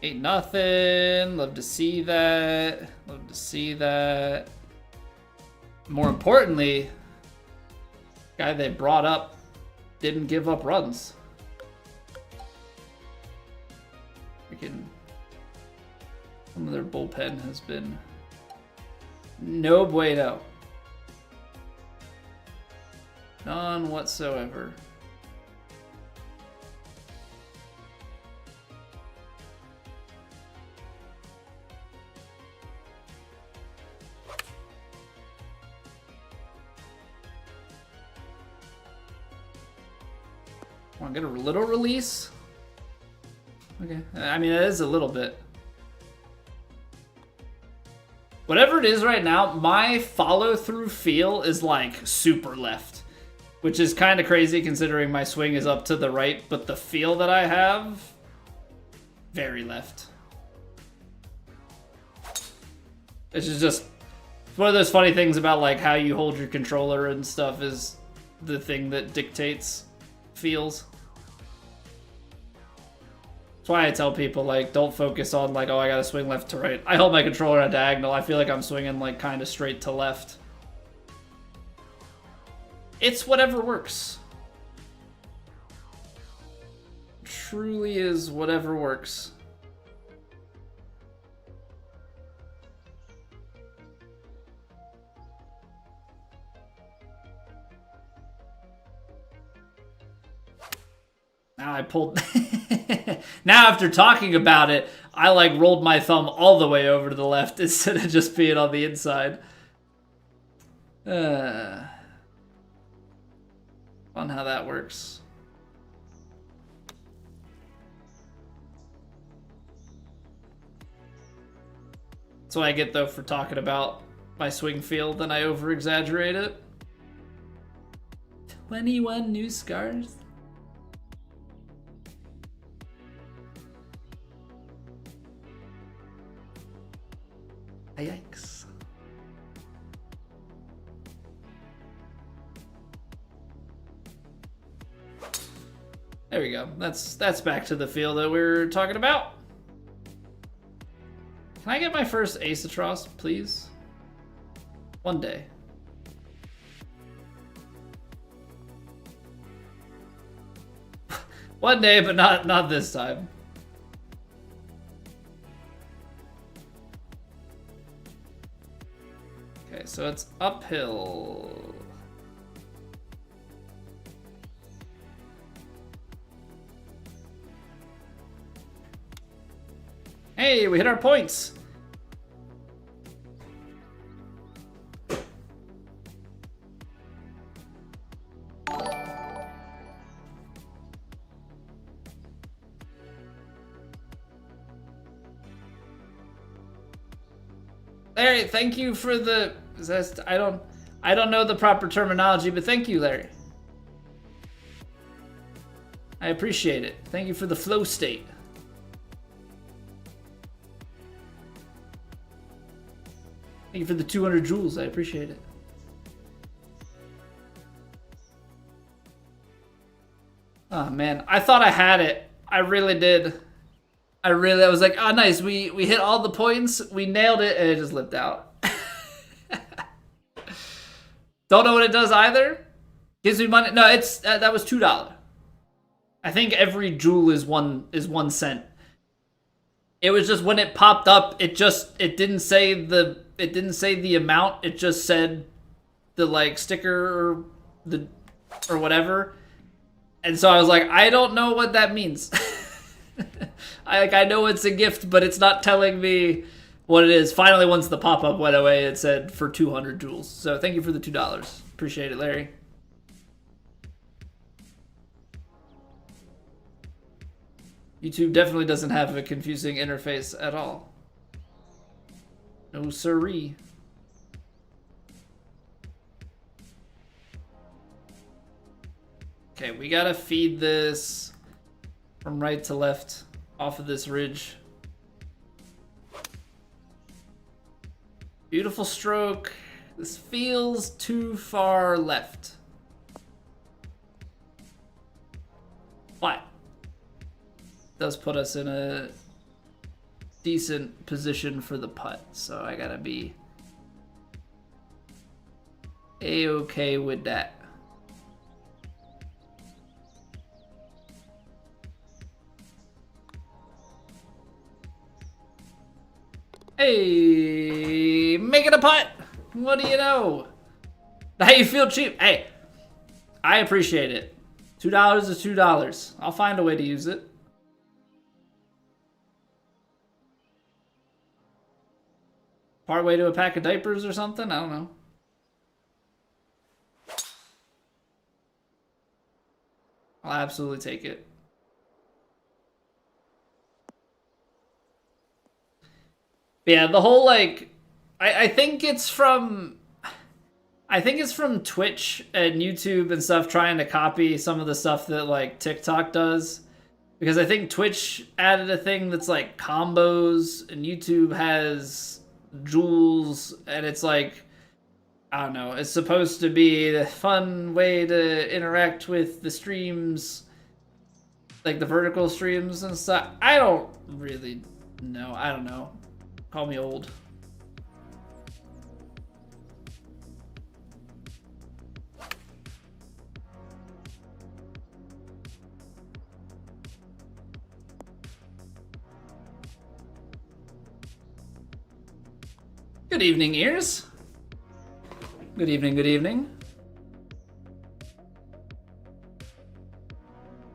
8-0. Love to see that. Love to see that. More importantly, guy they brought up didn't give up runs. Freaking some of their bullpen has been no bueno. None whatsoever. Want to get a little release? Okay. I mean, it is a little bit. Whatever it is right now, my follow-through feel is like super left, which is kind of crazy considering my swing is up to the right, but the feel that I have, very left. It's just one of those funny things about like how you hold your controller and stuff is the thing that dictates feels. That's why I tell people like don't focus on like, oh, I gotta swing left to right. I hold my controller on diagonal. I feel like I'm swinging like kind of straight to left. It's whatever works. Truly is whatever works. Now I pulled... Now after talking about it, I like rolled my thumb all the way over to the left instead of just being on the inside. Fun how that works. That's what I get though for talking about my swing feel, then I over-exaggerate it. 21 new scars? Yikes. There we go. That's back to the feel that we were talking about. Can I get my first ace across, please? One day. One day, but not this time. Okay, so it's uphill. Hey, we hit our points. Larry, thank you for the. I don't know the proper terminology, but thank you, Larry. I appreciate it. Thank you for the flow state. Thank you for the 200 joules. I appreciate it. Oh man, I thought I had it. I really did. I was like, oh nice, we hit all the points, we nailed it, and it just lipped out. Don't know what it does either. Gives me money. No, it's that was $2. I think every joule is 1 cent. It was just when it popped up, it didn't say the amount. It just said the like sticker or whatever. And so I was like, I don't know what that means. I know it's a gift, but it's not telling me what it is. Finally, once the pop-up went away, it said for 200 joules. So thank you for the $2. Appreciate it, Larry. YouTube definitely doesn't have a confusing interface at all. No siree. Okay, we gotta feed this from right to left off of this ridge. Beautiful stroke. This feels too far left. But does put us in a decent position for the putt, so I gotta be a-okay with that. Hey, making a putt. What do you know? How you feel cheap? Hey, I appreciate it. $2 is $2. I'll find a way to use it. Part way to a pack of diapers or something? I don't know. I'll absolutely take it. Yeah, the whole like, I think it's from Twitch and YouTube and stuff trying to copy some of the stuff that like TikTok does, because I think Twitch added a thing that's like combos and YouTube has joules, and it's like, I don't know, it's supposed to be a fun way to interact with the streams, like the vertical streams and stuff. I don't really know. I don't know. Call me old. Good evening, ears. Good evening, good evening.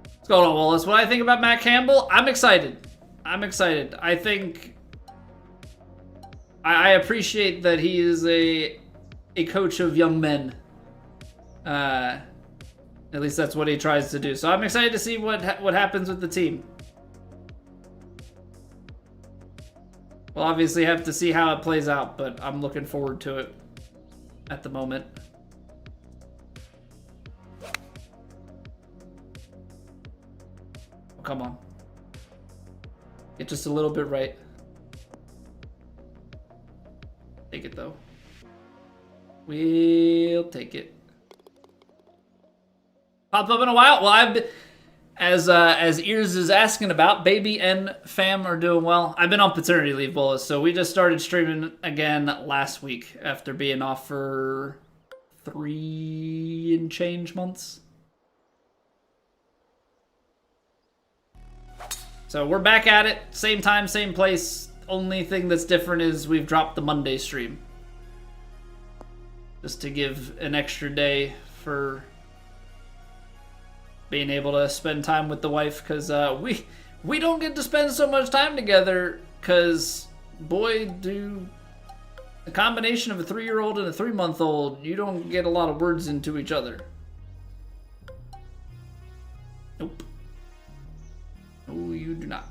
What's going on, Wallace? What do I think about Matt Campbell? I'm excited. I'm excited. I think I appreciate that he is a coach of young men. At least that's what he tries to do. So I'm excited to see what happens with the team. We'll obviously have to see how it plays out, but I'm looking forward to it at the moment. Oh, come on. Get just a little bit right. Take it though. We'll take it. Popped up in a while. Well, I've been, as Ears is asking about, baby and fam are doing well. I've been on paternity leave, Willis, so we just started streaming again last week after being off for 3 and change months. So we're back at it. Same time, same place. Only thing that's different is we've dropped the Monday stream. Just to give an extra day for being able to spend time with the wife, because we don't get to spend so much time together, because boy, do a combination of a 3-year-old and a 3-month-old, you don't get a lot of words into each other. Nope. No, you do not.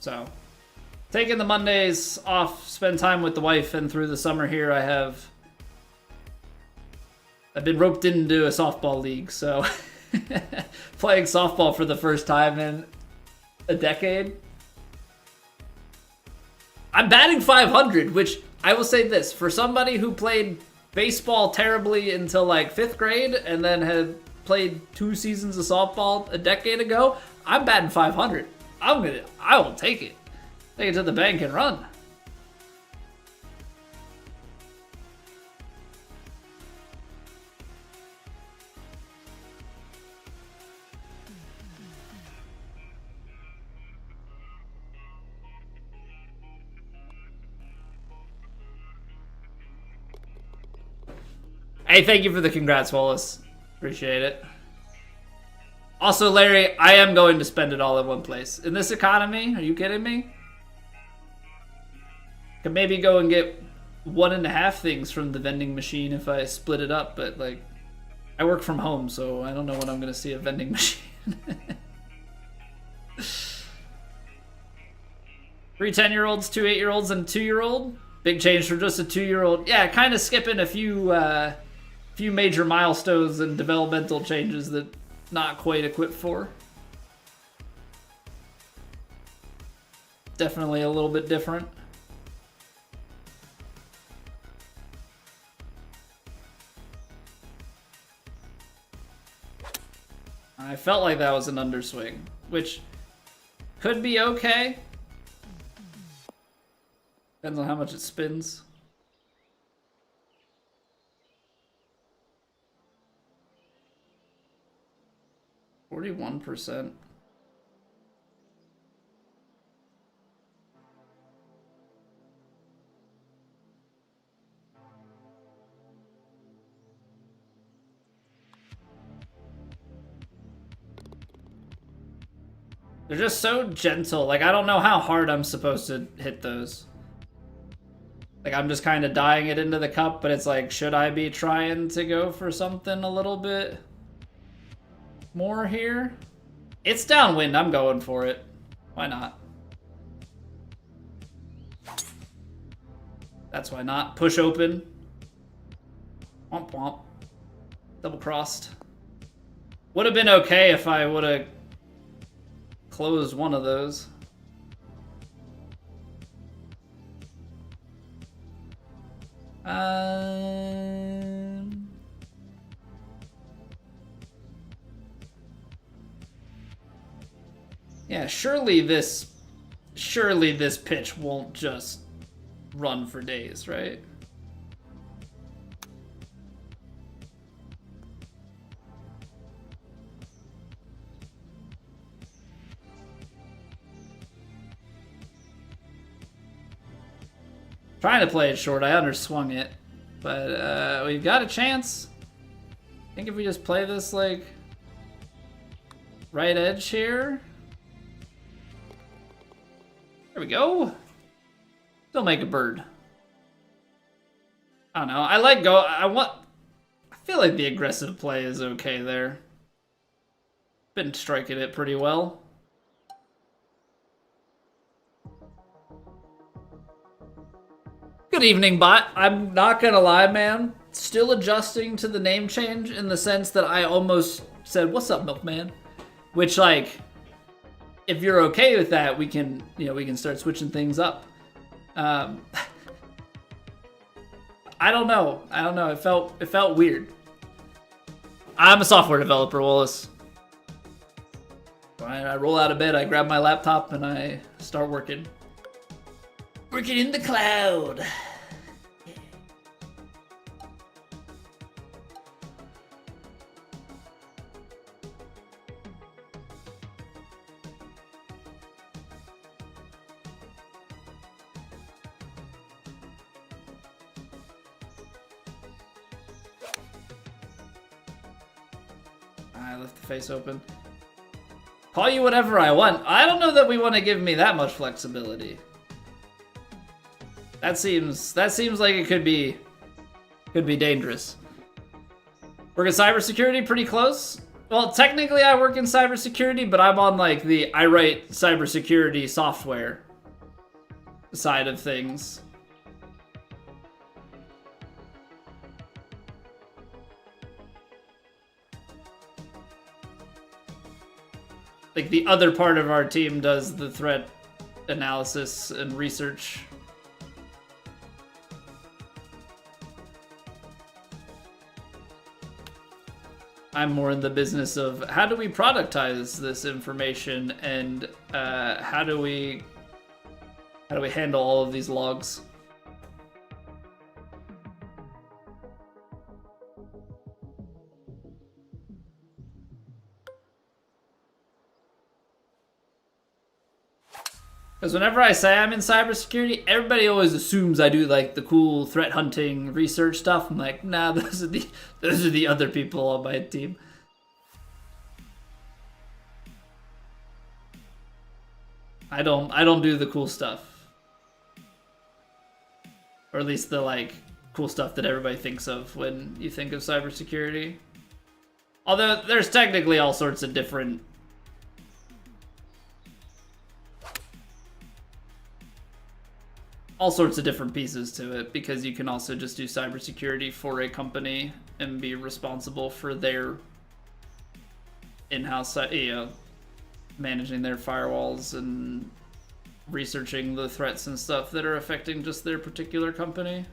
So, taking the Mondays off, spend time with the wife, and through the summer here I've been roped into a softball league, so playing softball for the first time in a decade. I'm batting 500, which I will say this, for somebody who played baseball terribly until like 5th grade and then had played 2 seasons of softball a decade ago, I'm batting 500. I will take it. Take it to the bank and run. Hey, thank you for the congrats, Wallace. Appreciate it. Also, Larry, I am going to spend it all in one place. In this economy, are you kidding me? Could maybe go and get 1.5 things from the vending machine if I split it up, but like, I work from home, so I don't know when I'm gonna see a vending machine. 3 10-year-olds, 2 8-year-olds, and a 2-year-old. Big change for just a 2-year-old. Yeah, kind of skipping a few major milestones and developmental changes that not quite equipped for. Definitely a little bit different. I felt like that was an underswing, which could be okay. Depends on how much it spins. %. They're just so gentle. Like, I don't know how hard I'm supposed to hit those. Like, I'm just kind of dying it into the cup, but it's like, should I be trying to go for something a little bit more here? It's downwind. I'm going for it. Why not? That's why not. Push open. Womp womp. Double crossed. Would have been okay if I would have closed one of those. Yeah, surely this pitch won't just run for days, right? Trying to play it short, I underswung it, but we've got a chance. I think if we just play this like right edge here. There we go. Still make a bird. I don't know. I feel like the aggressive play is okay there. Been striking it pretty well. Good evening, bot. I'm not gonna lie, man. Still adjusting to the name change in the sense that I almost said, "What's up, milkman?" Which, like, if you're okay with that, we can start switching things up. I don't know. It felt weird. I'm a software developer, Wallace. fine. I roll out of bed, I grab my laptop, and I start working. Working in the cloud. I left the face open. Call you whatever I want. I don't know that we want to give me that much flexibility. That seems like it could be dangerous. Work in cybersecurity pretty close. Well, technically I work in cybersecurity, but I'm on like I write cybersecurity software side of things. Like the other part of our team does the threat analysis and research. I'm more in the business of how do we productize this information and how do we handle all of these logs. Because whenever I say I'm in cybersecurity, everybody always assumes I do like the cool threat hunting research stuff. I'm like, nah, those are the other people on my team. I don't do the cool stuff. Or at least the like cool stuff that everybody thinks of when you think of cybersecurity. Although there's technically all sorts of different pieces to it, because you can also just do cybersecurity for a company and be responsible for their in-house, managing their firewalls and researching the threats and stuff that are affecting just their particular company.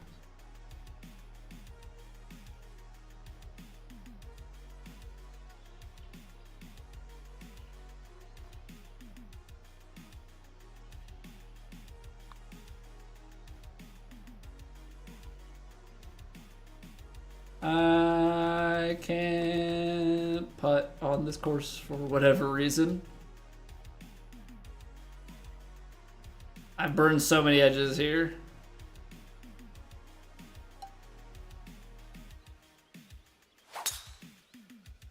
I can't putt on this course for whatever reason. I've burned so many edges here.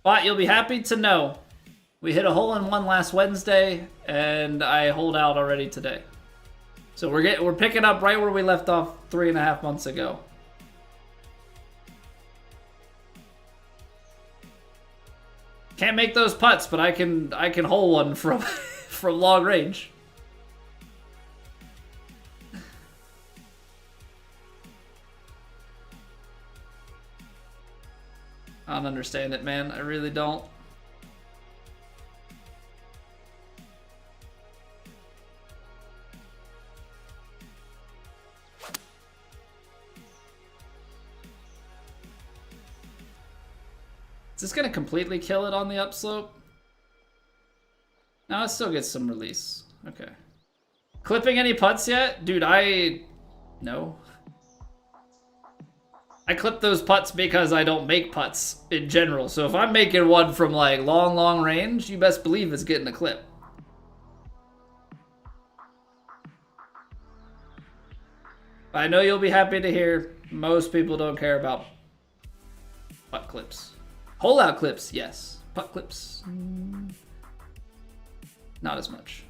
But you'll be happy to know we hit a hole-in-one last Wednesday, and I holed out already today. So we're picking up right where we left off 3.5 months ago. Can't make those putts, but I can hole one from from long range. I don't understand it, man. I really don't. Is this gonna completely kill it on the upslope? No, it still gets some release. Okay. Clipping any putts yet? Dude, no. I clip those putts because I don't make putts in general. So if I'm making one from like long range, you best believe it's getting a clip. I know you'll be happy to hear most people don't care about putt clips. Hole out clips, yes. Putt clips, not as much.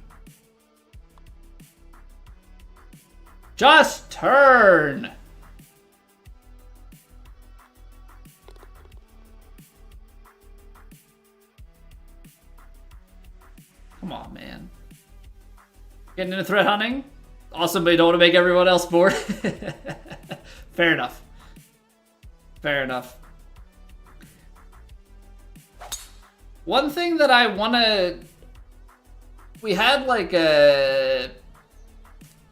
Just turn! Come on, man. Getting into threat hunting? Awesome, but you don't want to make everyone else bored. Fair enough. Fair enough. One thing that I want to... We had like we'll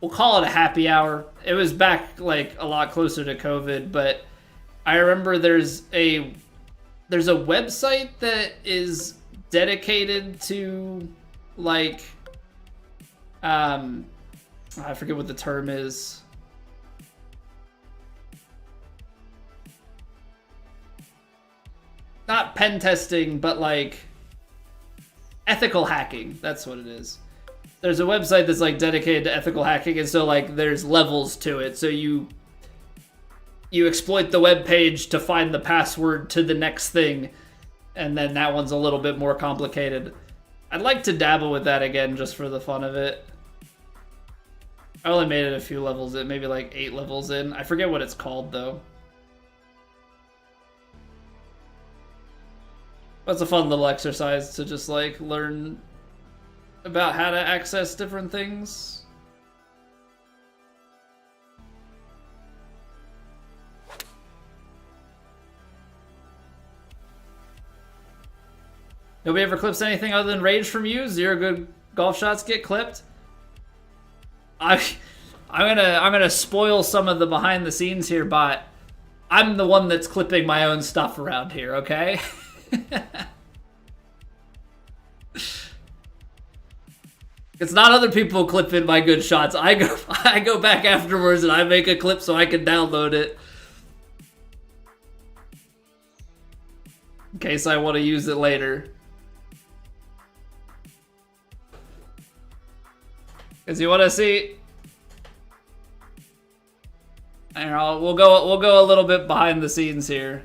call it a happy hour. It was back like a lot closer to COVID, but I remember there's a website that is dedicated to like, I forget what the term is. Not pen testing, but like ethical hacking. That's what it is. There's a website that's like dedicated to ethical hacking, and so like there's levels to it. So you exploit the web page to find the password to the next thing, and then that one's a little bit more complicated. I'd like to dabble with that again just for the fun of it. I only made it a few levels in, maybe like 8 levels in. I forget what it's called though. But it's a fun little exercise to just like learn about how to access different things. Nobody ever clips anything other than rage from you? 0 good golf shots get clipped? I'm gonna spoil some of the behind the scenes here, but I'm the one that's clipping my own stuff around here, okay? It's not other people clipping my good shots. I go back afterwards and I make a clip so I can download it in case I want to use it later. Cause you want to see? I don't know. We'll go a little bit behind the scenes here.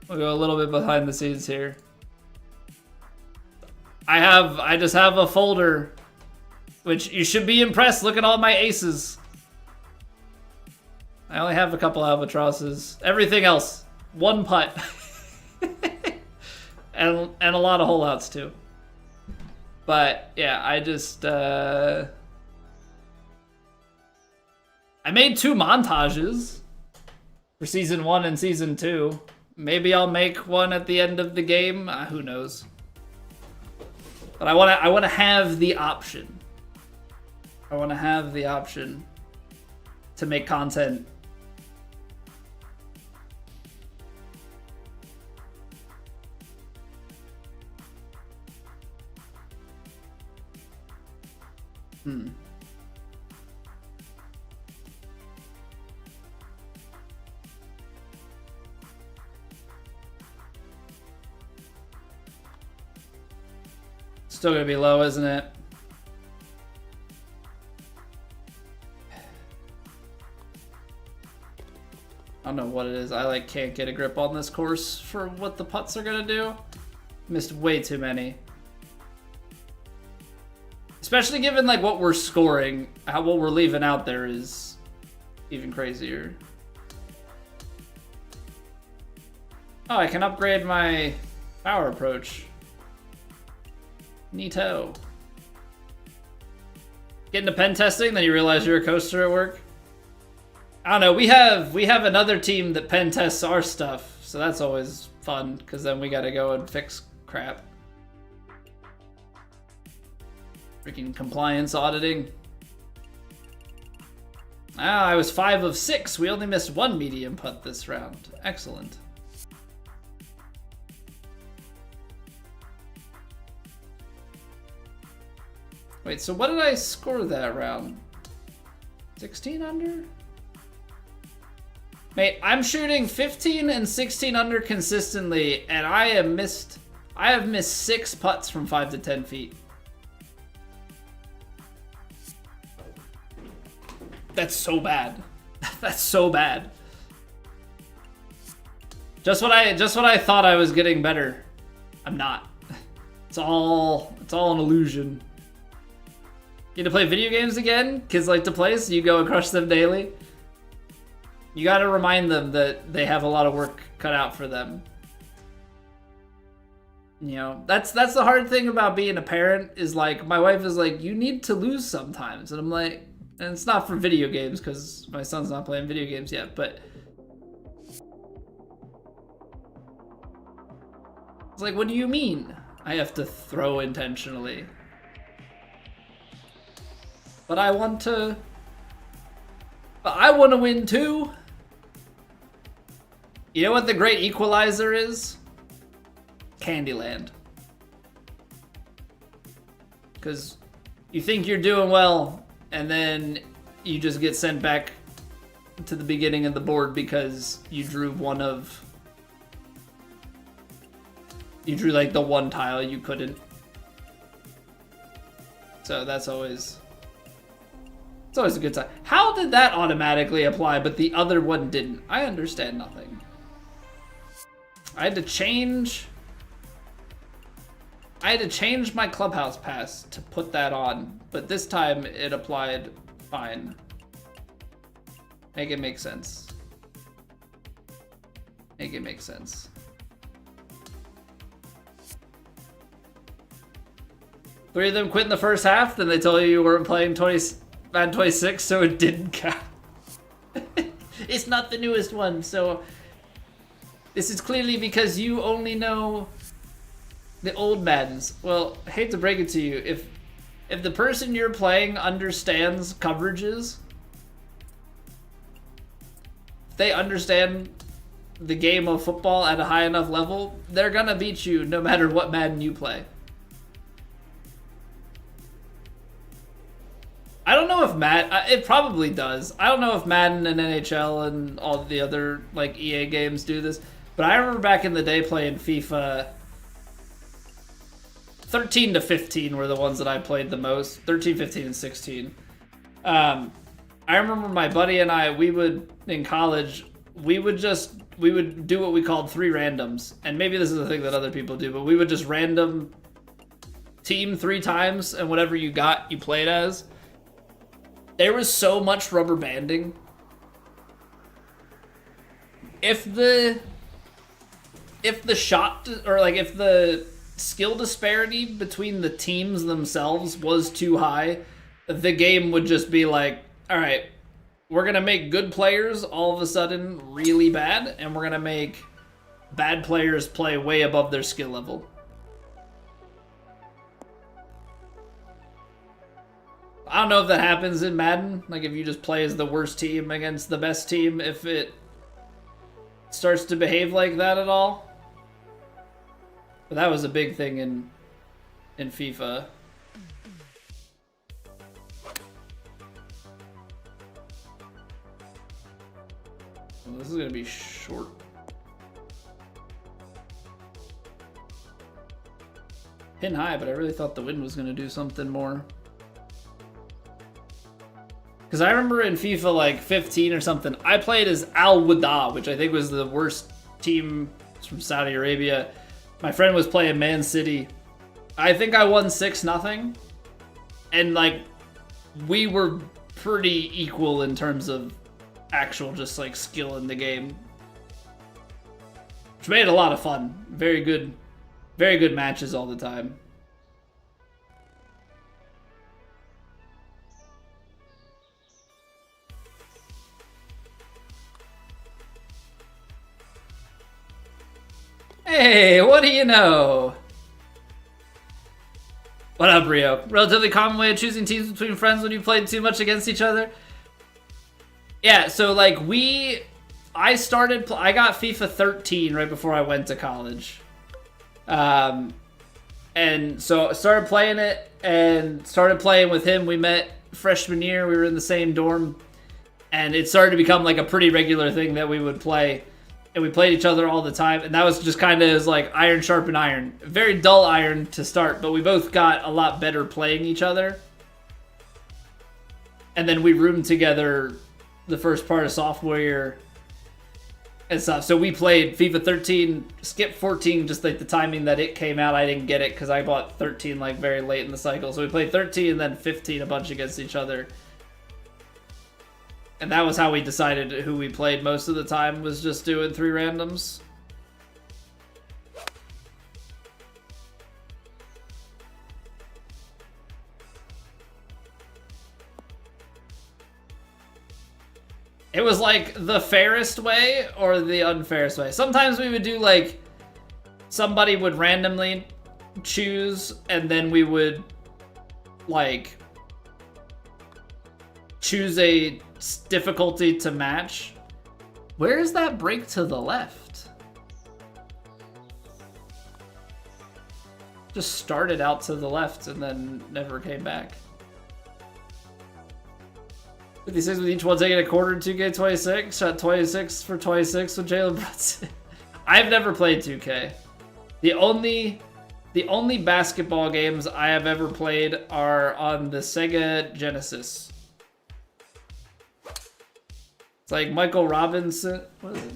We'll go a little bit behind the scenes here. I just have a folder, which you should be impressed. Look at all my aces. I only have a couple albatrosses. Everything else, 1 putt. and a lot of hole outs too. But yeah, I just I made 2 montages for season 1 and season 2. Maybe I'll make one at the end of the game. Who knows? But I want to have the option. I want to have the option to make content. Still gonna be low, isn't it? I don't know what it is. I like can't get a grip on this course for what the putts are gonna do. Missed way too many. Especially given like what we're scoring, what we're leaving out there is even crazier. Oh, I can upgrade my power approach. Neato. Get into pen testing, then you realize you're a coaster at work. I don't know. We have another team that pen tests our stuff, so that's always fun because then we got to go and fix crap. Freaking compliance auditing. Ah, I was 5 of 6. We only missed 1 medium putt this round. Excellent. Wait, so what did I score that round? 16 under? Mate, I'm shooting 15 and 16 under consistently, and I have missed 6 putts from 5 to 10 feet. That's so bad. That's so bad. Just when I thought I was getting better, I'm not. It's all an illusion. You to play video games again? Kids like to play, so you go and crush them daily. You gotta remind them that they have a lot of work cut out for them. You know, that's the hard thing about being a parent is like, my wife is like, you need to lose sometimes. And I'm like, and it's not for video games because my son's not playing video games yet, but it's like, what do you mean I have to throw intentionally? But I want to win too. You know what the great equalizer is? Candyland. Because you think you're doing well, and then you just get sent back to the beginning of the board because you drew like the one tile you couldn't. So it's always a good time. How did that automatically apply, but the other one didn't? I understand nothing. I had to change my clubhouse pass to put that on, but this time it applied fine. Make it make sense. Make it make sense. Three of them quit in the first half, then they told you weren't playing Madden 26, so it didn't count. It's not the newest one, so this is clearly because you only know the old Maddens. Well, I hate to break it to you, if the person you're playing understands coverages, if they understand the game of football at a high enough level, they're gonna beat you no matter what Madden you play. I don't know if it probably does. I don't know if Madden and NHL and all the other like EA games do this, but I remember back in the day playing FIFA 13 to 15 were the ones that I played the most. 13, 15, and 16. I remember my buddy and I, in college, we would do what we called 3 randoms. And maybe this is a thing that other people do, but we would just random team 3 times, and whatever you got, you played as. There was so much rubber banding. If the shot, or like if the skill disparity between the teams themselves was too high, the game would just be like, all right, we're going to make good players all of a sudden really bad, and we're going to make bad players play way above their skill level. I don't know if that happens in Madden, like if you just play as the worst team against the best team, if it starts to behave like that at all. But that was a big thing in FIFA. Well, this is going to be short. Pin high, but I really thought the wind was going to do something more. Because I remember in FIFA like 15 or something, I played as Al Wada, which I think was the worst team from Saudi Arabia. My friend was playing Man City. I think I won 6-0. And like, we were pretty equal in terms of actual just like skill in the game. Which made it a lot of fun. Very good matches all the time. Hey, what do you know? What up, Rio? Relatively common way of choosing teams between friends when you played too much against each other? Yeah, so like I got FIFA 13 right before I went to college. And so I started playing it and started playing with him. We met freshman year, we were in the same dorm, and it started to become like a pretty regular thing that we would play. And we played each other all the time, and that was just kind of like iron sharpen iron. Very dull iron to start, but we both got a lot better playing each other. And then we roomed together the first part of sophomore year and stuff. So we played FIFA 13, skipped 14, just like the timing that it came out. I didn't get it because I bought 13 like very late in the cycle. So we played 13 and then 15 a bunch against each other. And that was how we decided who we played most of the time, was just doing 3 randoms. It was like the fairest way or the unfairest way. Sometimes we would do like, somebody would randomly choose, and then we would like choose a difficulty to match. Where is that break to the left? Just started out to the left and then never came back. 56 with each one taking a quarter in 2K26. Shot 26 for 26 with Jalen Brunson. I've never played 2K. The only basketball games I have ever played are on the Sega Genesis. It's like Michael Robinson. What is it?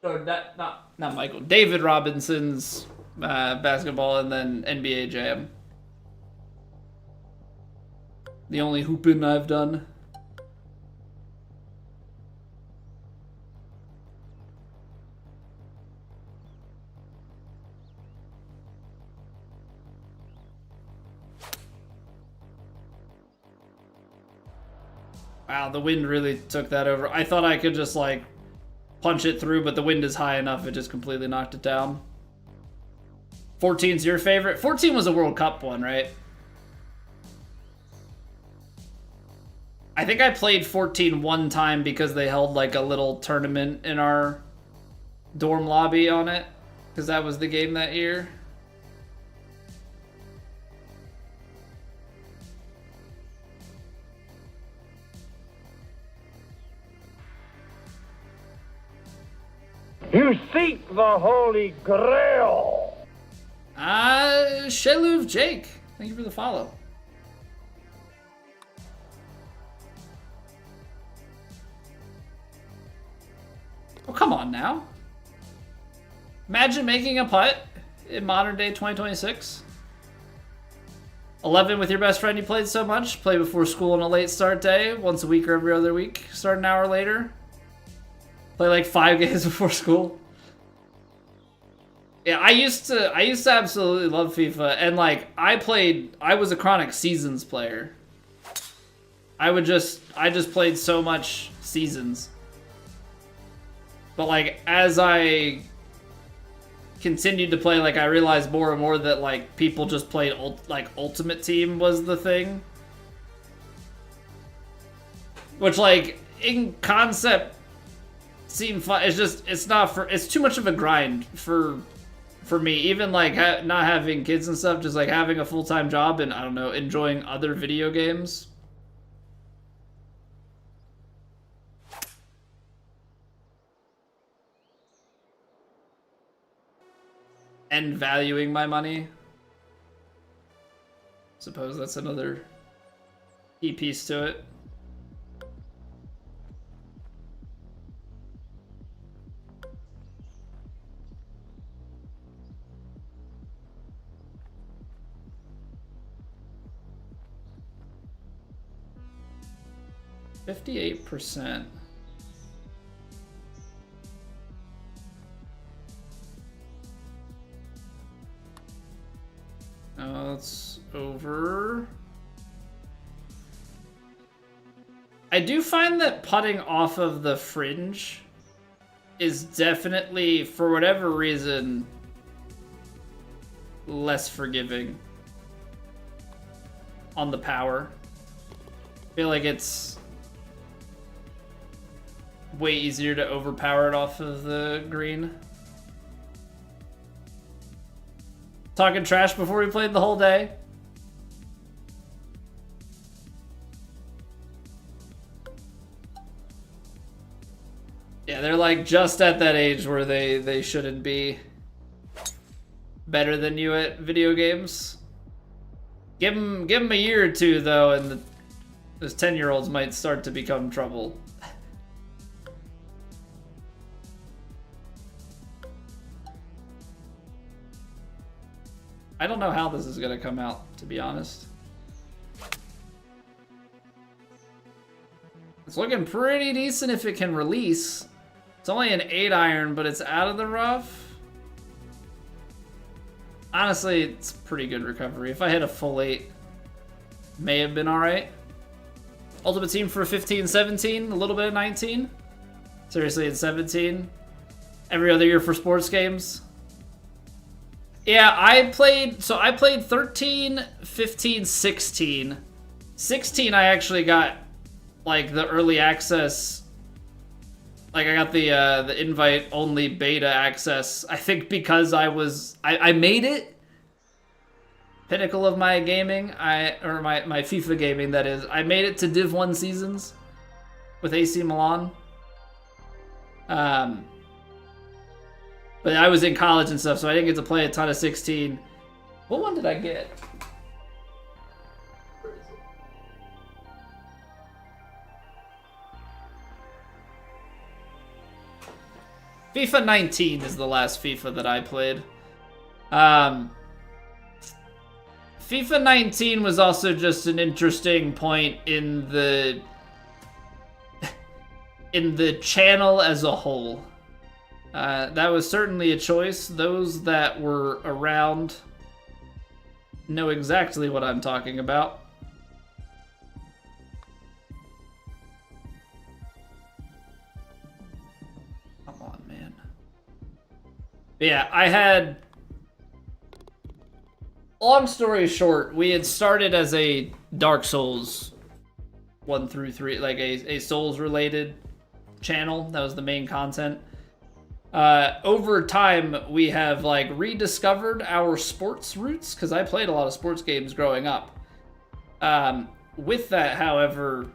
Or not Michael. David Robinson's basketball, and then NBA Jam. The only hooping I've done. Wow, the wind really took that over. I thought I could just like punch it through, but the wind is high enough, it just completely knocked it down. 14's your favorite? 14 was a World Cup one, right? I think I played 14 one time because they held like a little tournament in our dorm lobby on it, because that was the game that year. You seek the Holy Grail. Sheluv Jake, thank you for the follow. Oh, come on now. Imagine making a putt in modern day 2026. 11 with your best friend you played so much. Play before school on a late start day, once a week or every other week. Start an hour later. Play like 5 games before school. Yeah, I used to absolutely love FIFA, and like I was a chronic Seasons player. I just played so much Seasons. But like as I continued to play, like I realized more and more that like people just played like Ultimate Team was the thing. Which like in concept seemed fun. It's too much of a grind for me. Even like not having kids and stuff, just like having a full-time job and I don't know, enjoying other video games. And valuing my money. Suppose that's another key piece to it. %. It's over. I do find that putting off of the fringe is definitely, for whatever reason, less forgiving on the power. I feel like it's way easier to overpower it off of the green. Talking trash before we played the whole day. Yeah, they're like just at that age where they shouldn't be better than you at video games. Give them a year or two though, and those 10-year-olds might start to become trouble. I don't know how this is gonna come out, to be honest. It's looking pretty decent if it can release. It's only an 8-iron, but it's out of the rough. Honestly, it's pretty good recovery. If I hit a full 8, may have been alright. Ultimate Team for 15, 17, a little bit of 19. Seriously, it's 17. Every other year for sports games. Yeah, I played 13, 15, 16. 16 I actually got like the early access Like, I got the invite-only beta access, I think because I made it pinnacle of my gaming, my FIFA gaming, that is. I made it to Div 1 seasons with AC Milan. But I was in college and stuff, so I didn't get to play a ton of 16. What one did I get? Where is it? FIFA 19 is the last FIFA that I played. FIFA 19 was also just an interesting point in the channel as a whole. That was certainly a choice. Those that were around know exactly what I'm talking about. Come on, man. But yeah, I had... Long story short, we had started as a Dark Souls 1 through 3, like a Souls-related channel. That was the main content. Over time, we have like rediscovered our sports roots, because I played a lot of sports games growing up. With that, however,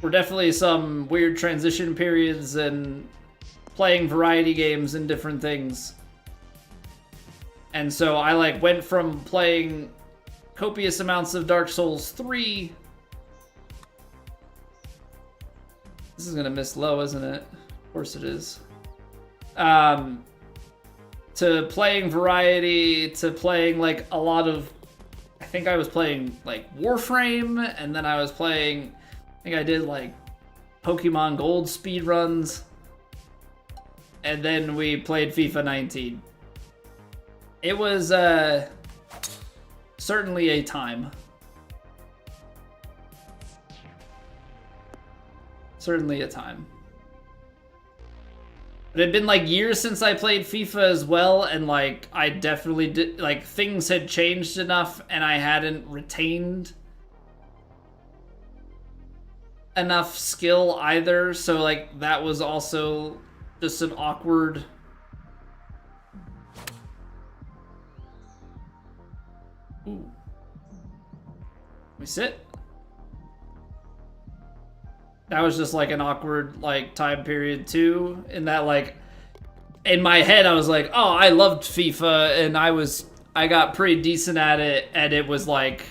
were definitely some weird transition periods and playing variety games and different things. And so I like went from playing copious amounts of Dark Souls 3. This is gonna miss low, isn't it? Of course it is. To playing variety, to playing like a lot of, I think I was playing like Warframe, and then I was playing, I think I did like Pokemon Gold speedruns, and then we played FIFA 19. It was certainly a time. Certainly a time. But it had been like years since I played FIFA as well, and like I definitely did, like things had changed enough and I hadn't retained enough skill either, so like that was also just an awkward... Ooh. We sit. That was just like an awkward like time period too, in that like in my head I was like, oh, I loved FIFA and I got pretty decent at it, and it was like,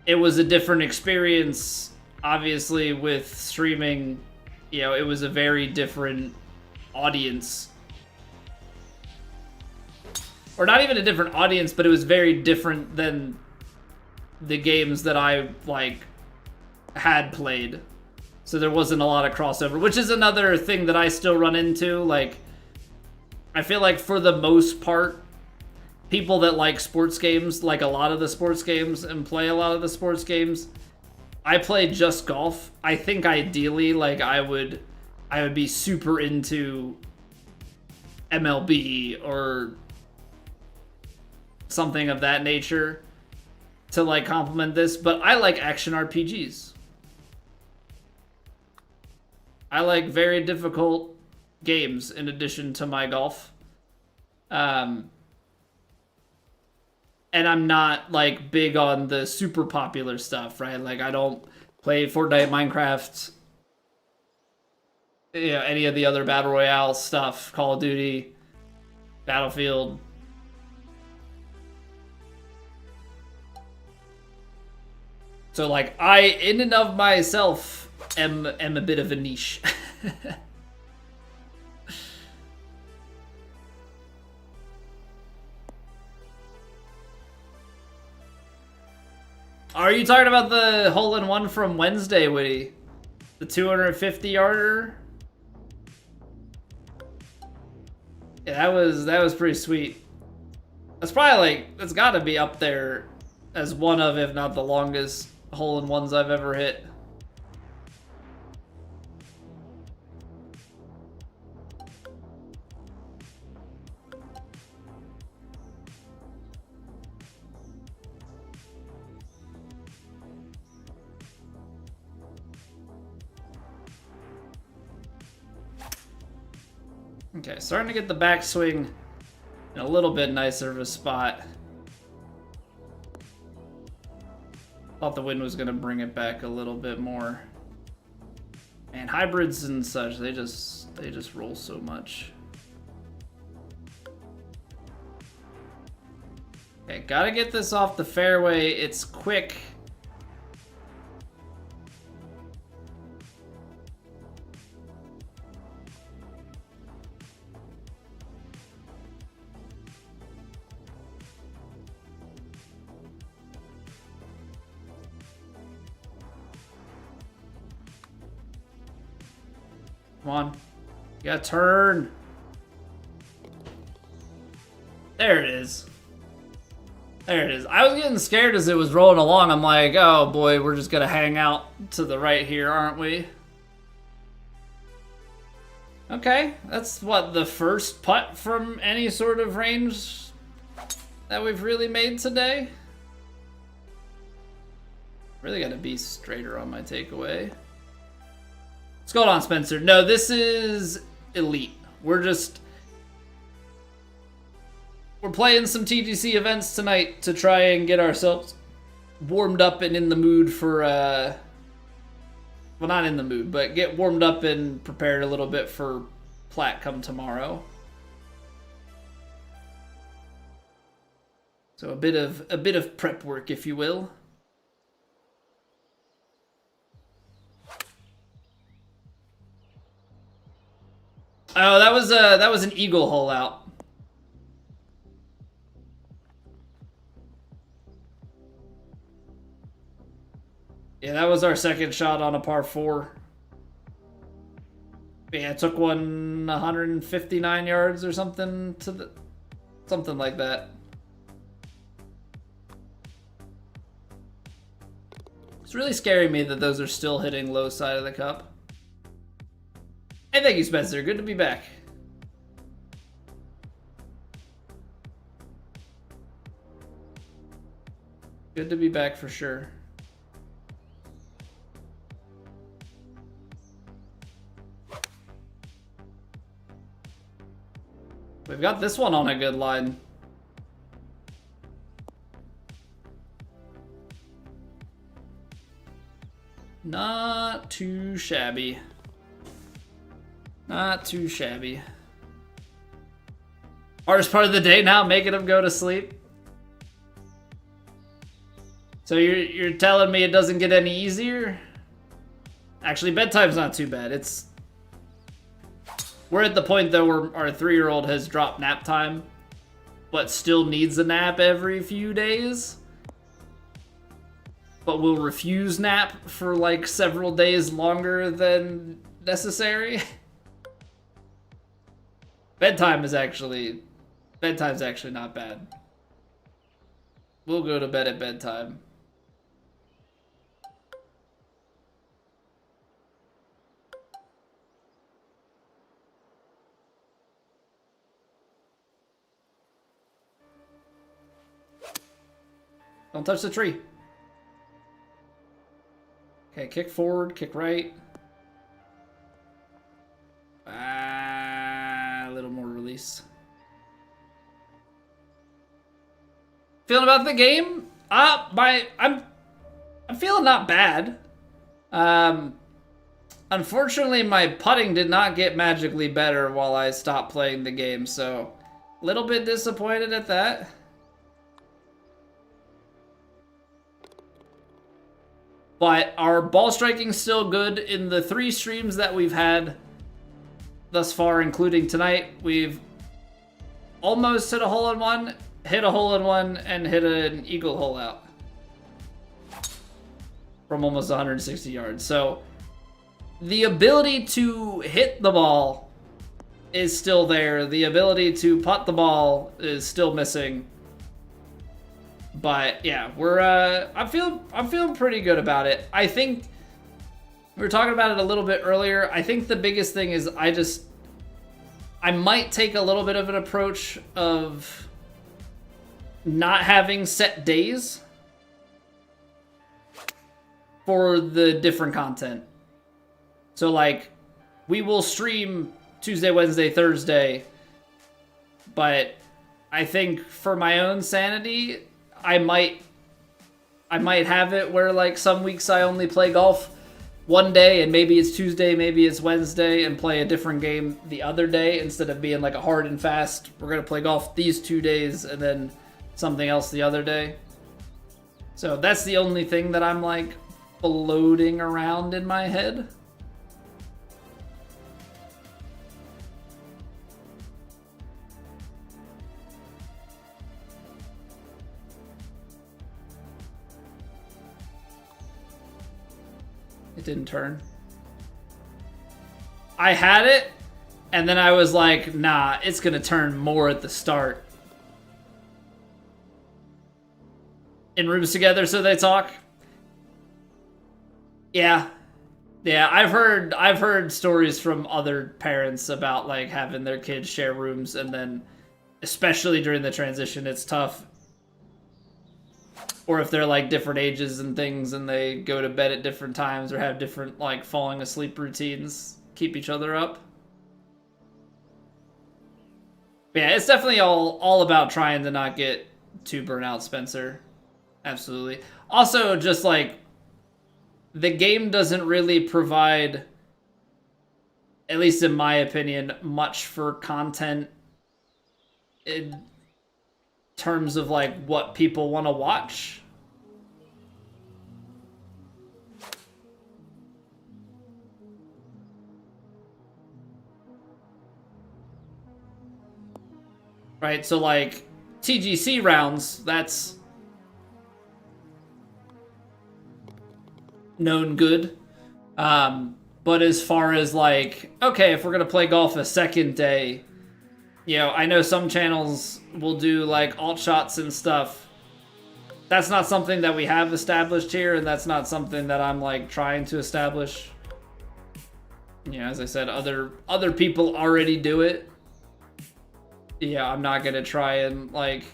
it was a different experience obviously with streaming. You know, it was a very different audience. Or not even a different audience, but it was very different than the games that I, like, had played. So there wasn't a lot of crossover, which is another thing that I still run into. Like, I feel like for the most part, people that like sports games, like a lot of the sports games and play a lot of the sports games, I play just golf. I think ideally, like, I would be super into MLB or something of that nature to like complement this, but I like action RPGs. I like very difficult games in addition to my golf. And I'm not like big on the super popular stuff, right? Like I don't play Fortnite, Minecraft, you know, any of the other Battle Royale stuff, Call of Duty, Battlefield. So, like, I, in and of myself, am a bit of a niche. Are you talking about the hole-in-one from Wednesday, Witty? The 250-yarder? Yeah, that was pretty sweet. That's probably, like, that's gotta be up there as one of, if not the longest hole-in-ones I've ever hit. Okay, starting to get the backswing in a little bit nicer of a spot. Thought the wind was going to bring it back a little bit more. And hybrids and such, they just roll so much. Okay, gotta get this off the fairway. It's quick. Come on. You gotta turn. There it is. There it is. I was getting scared as it was rolling along. I'm like, oh boy, we're just gonna hang out to the right here, aren't we? Okay, that's what, the first putt from any sort of range that we've really made today? Really gotta be straighter on my takeaway. What's going on, Spencer? No, this is elite. We're playing some TGC events tonight to try and get ourselves warmed up and in the mood for, well, not in the mood, but get warmed up and prepared a little bit for Plat come tomorrow. So a bit of prep work, if you will. Oh, that was an eagle hole out. Yeah, that was our second shot on a par 4. Yeah, it took one 159 yards or something something like that. It's really scaring me that those are still hitting low side of the cup. Hey, thank you, Spencer. Good to be back. Good to be back for sure. We've got this one on a good line. Not too shabby. Not too shabby. Hardest part of the day now, making them go to sleep. So you're telling me it doesn't get any easier? Actually, bedtime's not too bad. We're at the point though where our 3-year-old has dropped nap time, but still needs a nap every few days. But will refuse nap for like several days longer than necessary. Bedtime's actually not bad. We'll go to bed at bedtime. Don't touch the tree. Okay, kick forward, kick right. A little more release. Feeling about the game? I'm feeling not bad. Unfortunately, my putting did not get magically better while I stopped playing the game, so a little bit disappointed at that. But our ball striking's still good. In the 3 streams that we've had thus far, including tonight, we've almost hit a hole-in-one, hit a hole-in-one, and hit an eagle hole out from almost 160 yards. So the ability to hit the ball is still there. The ability to putt the ball is still missing. But yeah, I'm feeling pretty good about it. I think we were talking about it a little bit earlier. I think the biggest thing is I might take a little bit of an approach of not having set days for the different content. So like, we will stream Tuesday, Wednesday, Thursday. But I think for my own sanity, I might have it where like some weeks I only play golf one day, and maybe it's Tuesday, maybe it's Wednesday, and play a different game the other day instead of being like a hard and fast. We're gonna play golf these 2 days and then something else the other day. So that's the only thing that I'm like floating around in my head. It didn't turn. I had it, and then I was like, nah, it's gonna turn more at the start. In rooms together so they talk? Yeah. Yeah, I've heard stories from other parents about like having their kids share rooms, and then especially during the transition it's tough. Or if they're like different ages and things and they go to bed at different times or have different like falling asleep routines, keep each other up. But yeah, it's definitely all about trying to not get too burnt out, Spencer. Absolutely. Also, just like the game doesn't really provide, at least in my opinion, much for content in terms of like what people want to watch. Right, so like TGC rounds, that's known good. But as far as like, okay, if we're gonna play golf a second day, you know, I know some channels will do like alt shots and stuff. That's not something that we have established here, and that's not something that I'm like trying to establish. You know, as I said, other people already do it. Yeah, I'm not gonna try and like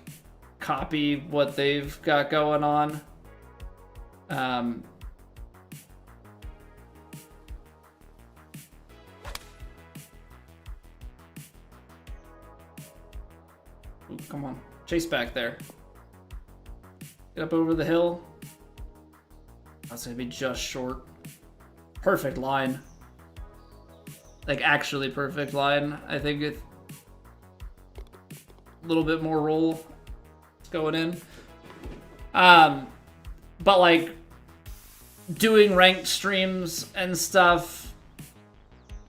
copy what they've got going on. Ooh, come on, chase back there. Get up over the hill. That's gonna be just short. Perfect line. Like actually perfect line. I think it's a little bit more roll going in. But like doing ranked streams and stuff,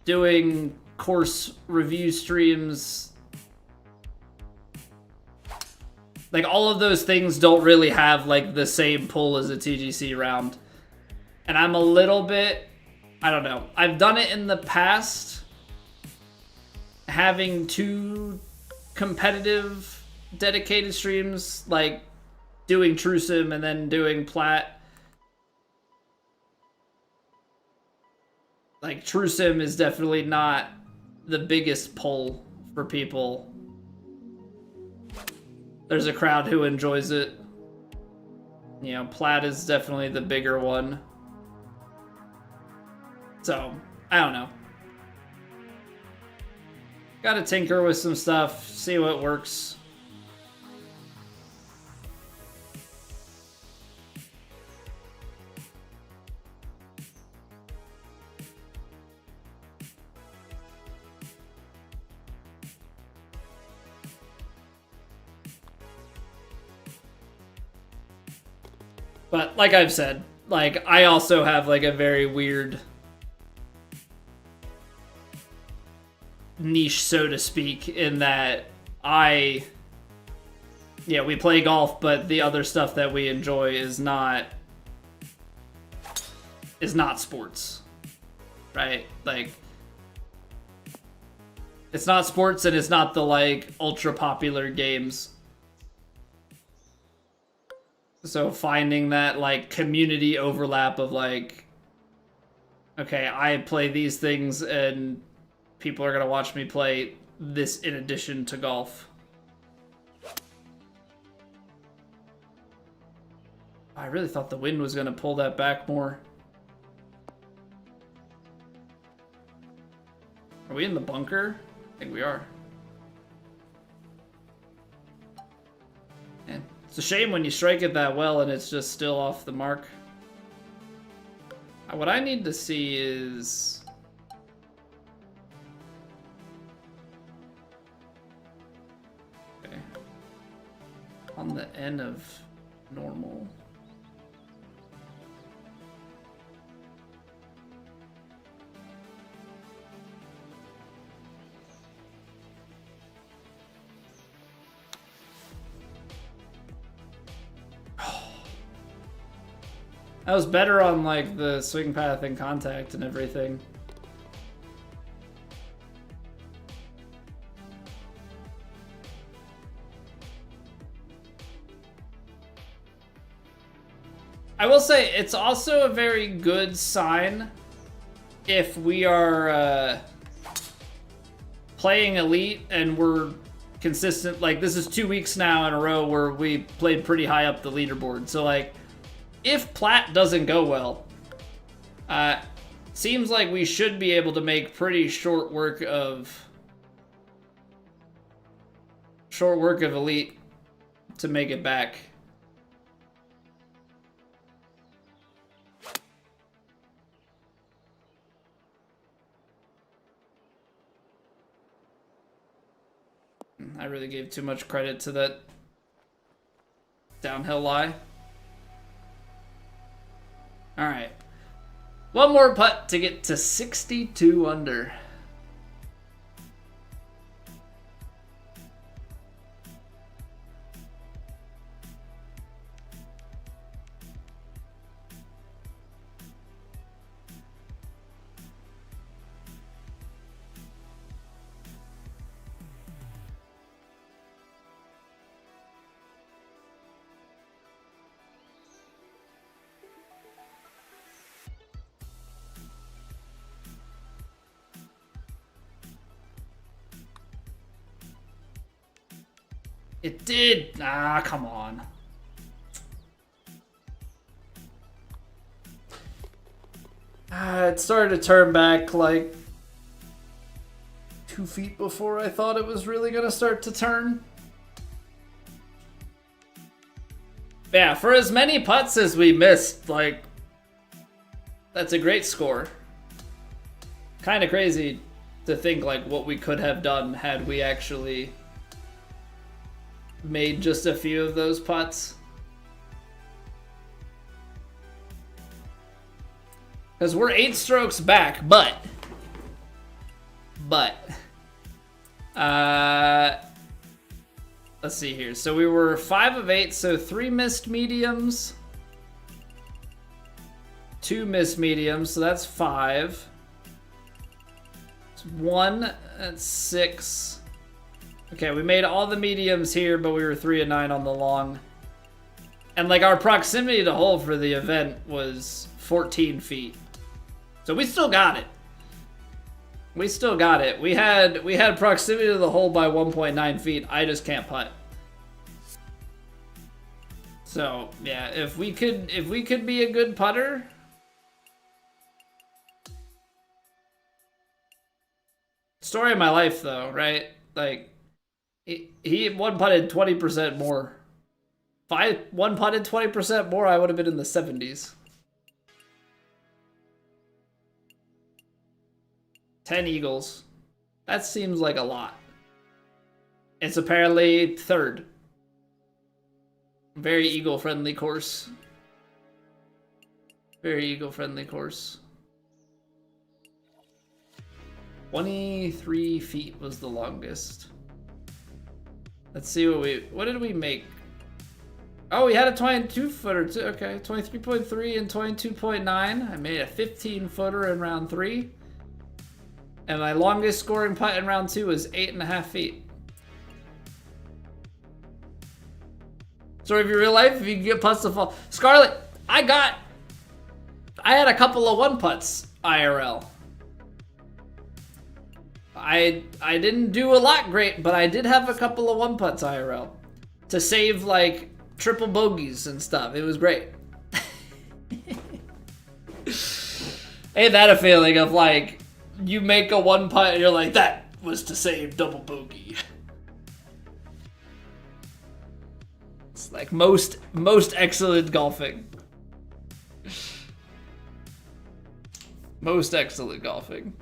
doing course review streams, like all of those things don't really have like the same pull as a TGC round. And I'm a little bit, I don't know. I've done it in the past, having 2 competitive dedicated streams, like doing True Sim and then doing Plat. Like True Sim is definitely not the biggest pull for people. There's a crowd who enjoys it. You know, Plat is definitely the bigger one. So, I don't know. Gotta tinker with some stuff, see what works. But like I've said, like I also have like a very weird niche, so to speak, in that we play golf, but the other stuff that we enjoy is not sports, right? Like it's not sports, and it's not the like ultra popular games. So finding that like community overlap of like, okay, I play these things and people are gonna watch me play this in addition to golf. I really thought the wind was gonna pull that back more. Are we in the bunker? I think we are. Man, it's a shame when you strike it that well and it's just still off the mark. What I need to see is... Okay. On the N of normal. That was better on like the swing path and contact and everything. I will say it's also a very good sign if we are playing elite and we're consistent. Like this is 2 weeks now in a row where we played pretty high up the leaderboard. So like, if Plat doesn't go well, seems like we should be able to make pretty short work of elite to make it back. I really gave too much credit to that downhill lie. All right, one more putt to get to 62 under. It did. Ah, come on. It started to turn back like 2 feet before I thought it was really gonna start to turn. Yeah, for as many putts as we missed, like, that's a great score. Kind of crazy to think like what we could have done had we actually made just a few of those putts. Because we're 8 strokes back, but let's see here. So we were 5 of 8, so 3 missed mediums, 2 missed mediums, so that's 5. It's 1, that's 6. Okay, we made all the mediums here, but we were 3 of 9 on the long. And like our proximity to hole for the event was 14 feet. So we still got it. We still got it. We had proximity to the hole by 1.9 feet. I just can't putt. So, yeah, if we could be a good putter, story of my life though, right? Like he one putted 20% more. If I one putted 20% more, I would have been in the 70s. 10 eagles. That seems like a lot. It's apparently 3rd. Very eagle-friendly course. Very eagle-friendly course. 23 feet was the longest. Let's see what did we make? Oh, we had a 22-footer too. Okay, 23.3 and 22.9. I made a 15-footer in round 3. And my longest scoring putt in round 2 was 8.5 feet. Story of your real life, if you can get putts to fall. Scarlett, I had a couple of 1 putts IRL. I didn't do a lot great, but I did have a couple of 1 putts IRL to save like triple bogeys and stuff. It was great. Ain't that a feeling of like you make a one putt and you're like, that was to save double bogey. It's like most excellent golfing. Most excellent golfing.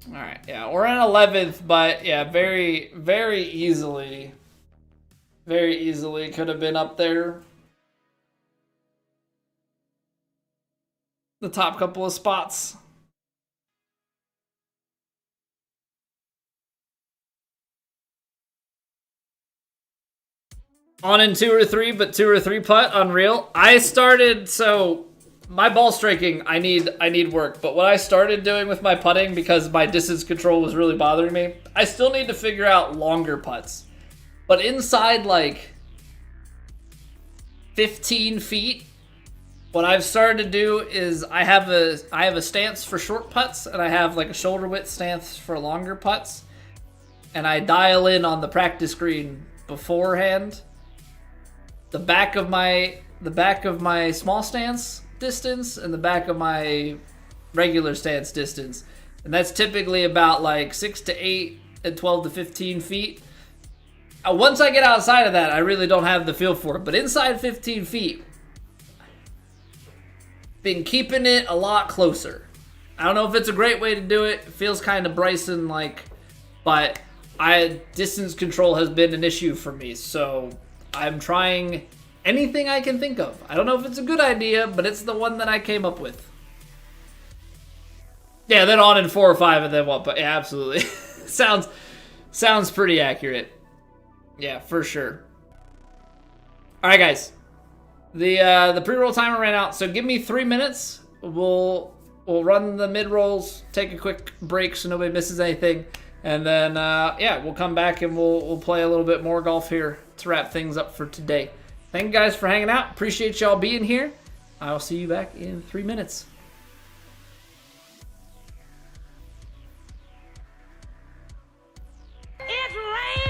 All right, yeah, we're in 11th, but yeah, very easily could have been up there. The top couple of spots. On in 2 or 3, but 2 or 3 putt, unreal. I started, so my ball striking, I need work. But what I started doing with my putting, because my distance control was really bothering me, I still need to figure out longer putts. But inside like 15 feet, what I've started to do is I have a stance for short putts, and I have like a shoulder width stance for longer putts. And I dial in on the practice green beforehand the back of my small stance distance and the back of my regular stance distance. And that's typically about like 6 to 8 and 12 to 15 feet. Once I get outside of that, I really don't have the feel for it. But inside 15 feet, been keeping it a lot closer. I don't know if it's a great way to do it. It feels kind of Bryson-like, but distance control has been an issue for me. So I'm trying anything I can think of. I don't know if it's a good idea, but it's the one that I came up with. Yeah, then on in 4 or 5 and then what? But yeah, absolutely. sounds pretty accurate. Yeah, for sure. All right, guys. The pre-roll timer ran out, so give me 3 minutes. We'll run the mid-rolls, take a quick break so nobody misses anything, and then yeah, we'll come back and we'll play a little bit more golf here to wrap things up for today. Thank you guys for hanging out. Appreciate y'all being here. I'll see you back in 3 minutes. It's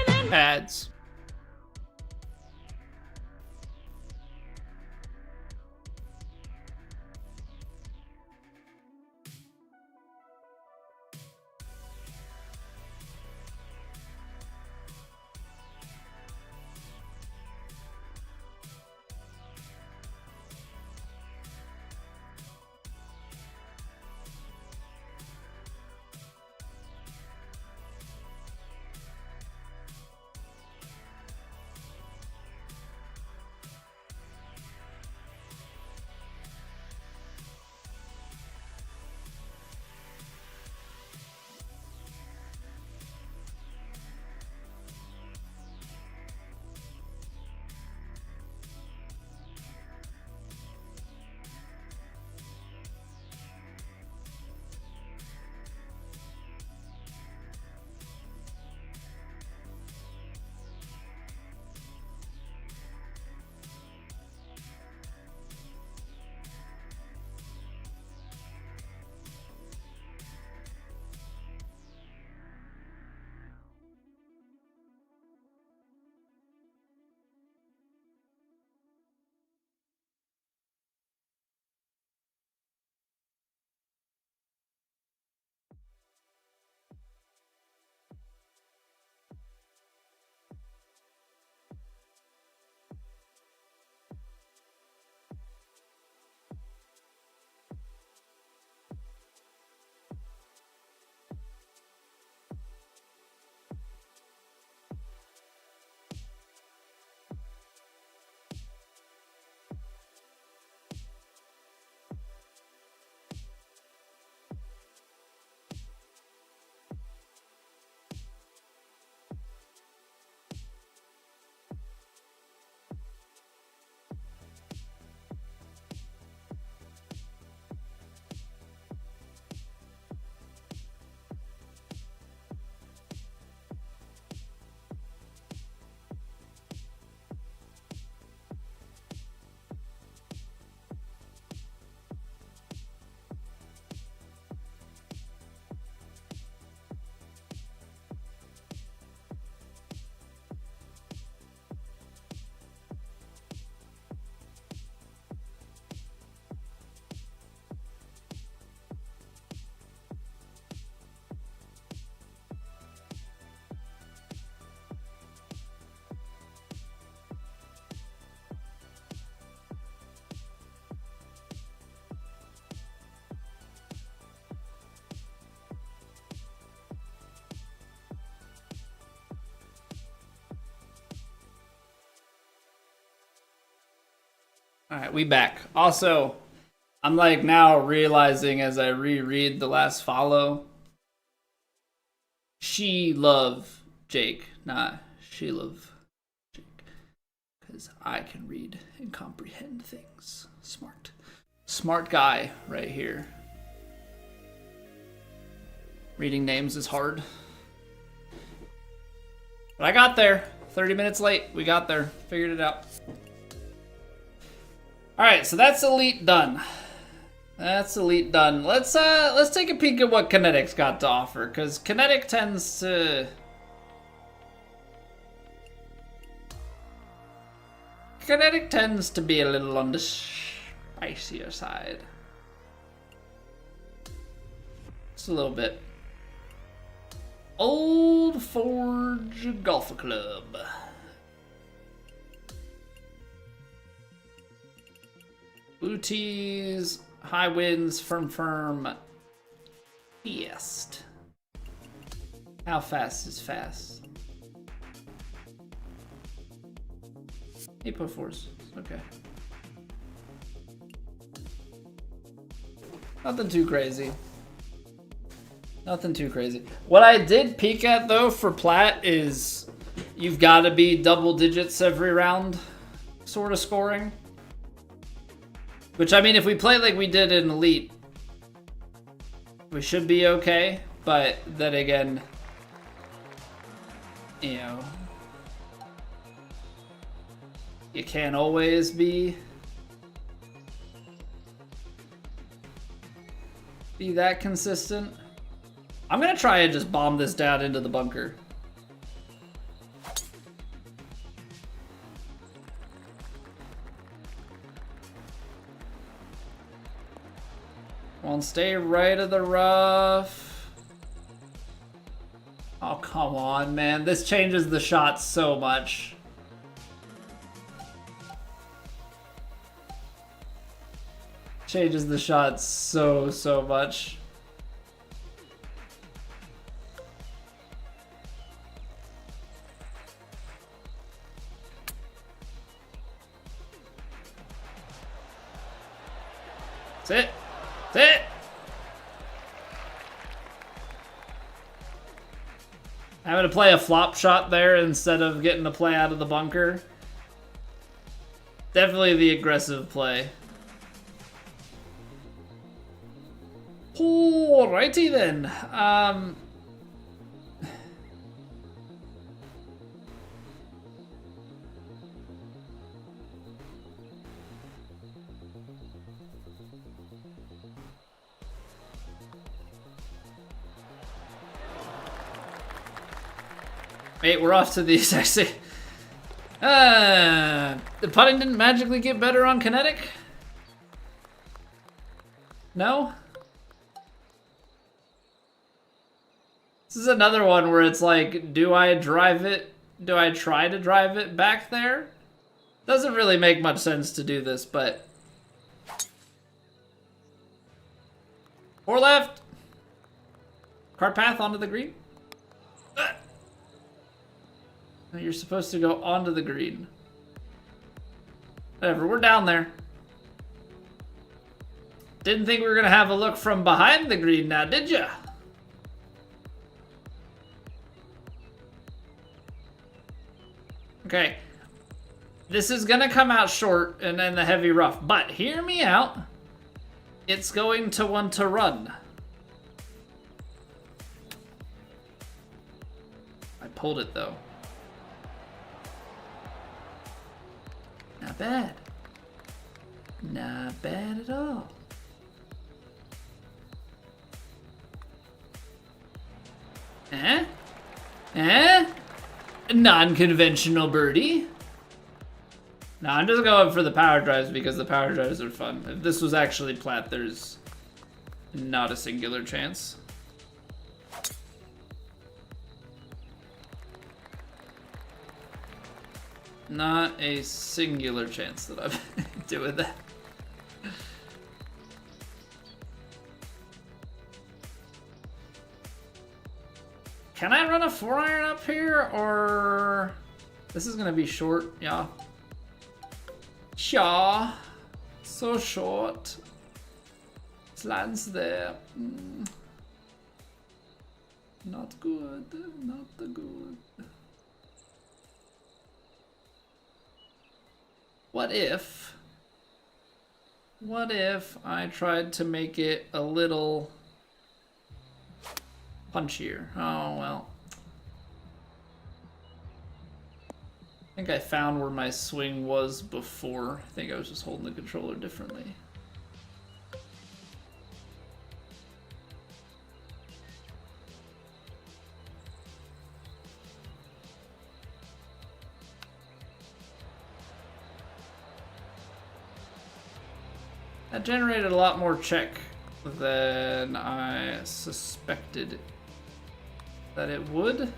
raining. Ads. All right, we back. Also, I'm like now realizing as I reread the last follow, she love Jake, not she love Jake. Because I can read and comprehend things. Smart. Smart guy right here. Reading names is hard. But I got there. 30 minutes late. We got there. Figured it out. Alright, so that's Elite done. That's Elite done. Let's take a peek at what Kinetic's got to offer, because Kinetic tends to... Kinetic tends to be a little on the spicier side. Just a little bit. Old Forge Golf Club. Blue tees, high winds, firm, fast. How fast is fast? 8.4s, okay. Nothing too crazy. Nothing too crazy. What I did peek at though for Plat is you've got to be double digits every round sort of scoring. Which, I mean, if we play like we did in Elite, we should be okay. But then again, you know, you can't always be that consistent. I'm gonna try and just bomb this down into the bunker. Won't stay right of the rough. Oh, come on, man. This changes the shot so much. Changes the shot so much. That's it. That's it. Having to play a flop shot there instead of getting to play out of the bunker. Definitely the aggressive play. Alrighty then. Wait, we're off to the sexy. The putting didn't magically get better on Kinetic? No? This is another one where it's like, do I drive it? Do I try to drive it back there? Doesn't really make much sense to do this, but... Or left! Cart path onto the green? You're supposed to go onto the green. Whatever, we're down there. Didn't think we were gonna have a look from behind the green now, did ya? Okay. This is gonna come out short and then the heavy rough, but hear me out. It's going to want to run. I pulled it though. Not bad. Not bad at all. Eh? Eh? Non-conventional birdie. No, I'm just going for the power drives because the power drives are fun. If this was actually Plat, there's not a singular chance. Not a singular chance that I'm doing that. Can I run a 4-iron up here, or... This is gonna be short, yeah. Shaw. So short. It lands there. Not good. Not the good. What if I tried to make it a little punchier? Oh, well. I think I found where my swing was before. I think I was just holding the controller differently. That generated a lot more check than I suspected that it would.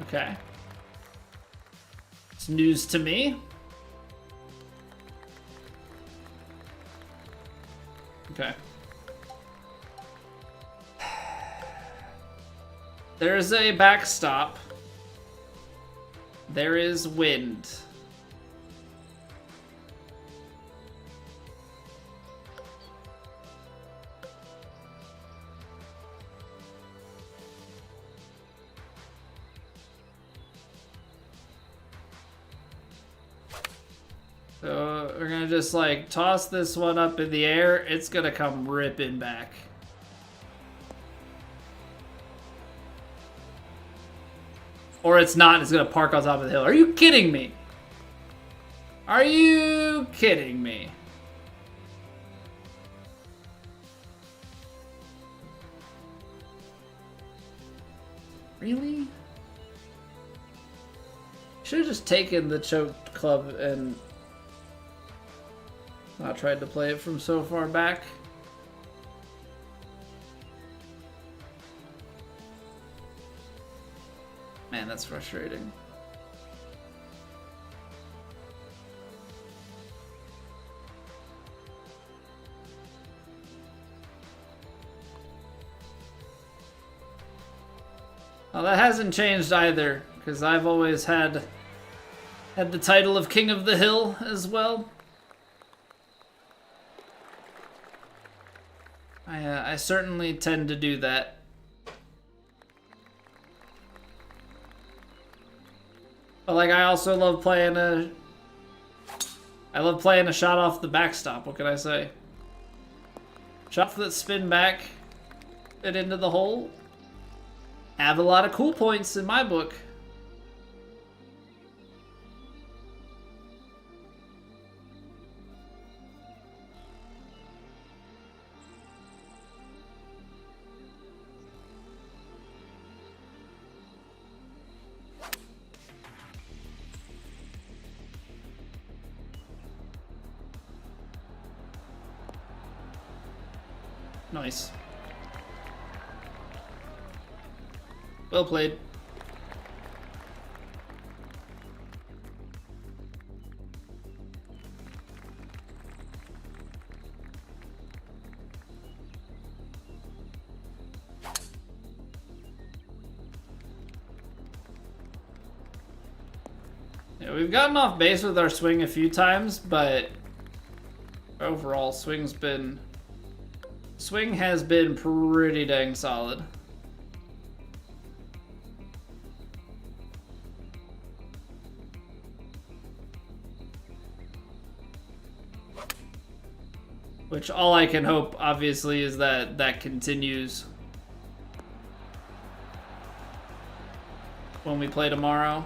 Okay. It's news to me. Okay. There is a backstop. There is wind. So we're gonna just like toss this one up in the air. It's gonna come ripping back. Or it's not, it's gonna park on top of the hill. Are you kidding me? Are you kidding me? Really? Should have just taken the choked club and not tried to play it from so far back. Man, that's frustrating. Well, that hasn't changed either, because I've always had the title of King of the Hill as well. I certainly tend to do that. But like, I also love playing a shot off the backstop. What can I say? Shots that spin back and into the hole have a lot of cool points in my book. Nice. Well played. Yeah, we've gotten off base with our swing a few times, but overall swing has been pretty dang solid. Which all I can hope, obviously, is that that continues when we play tomorrow.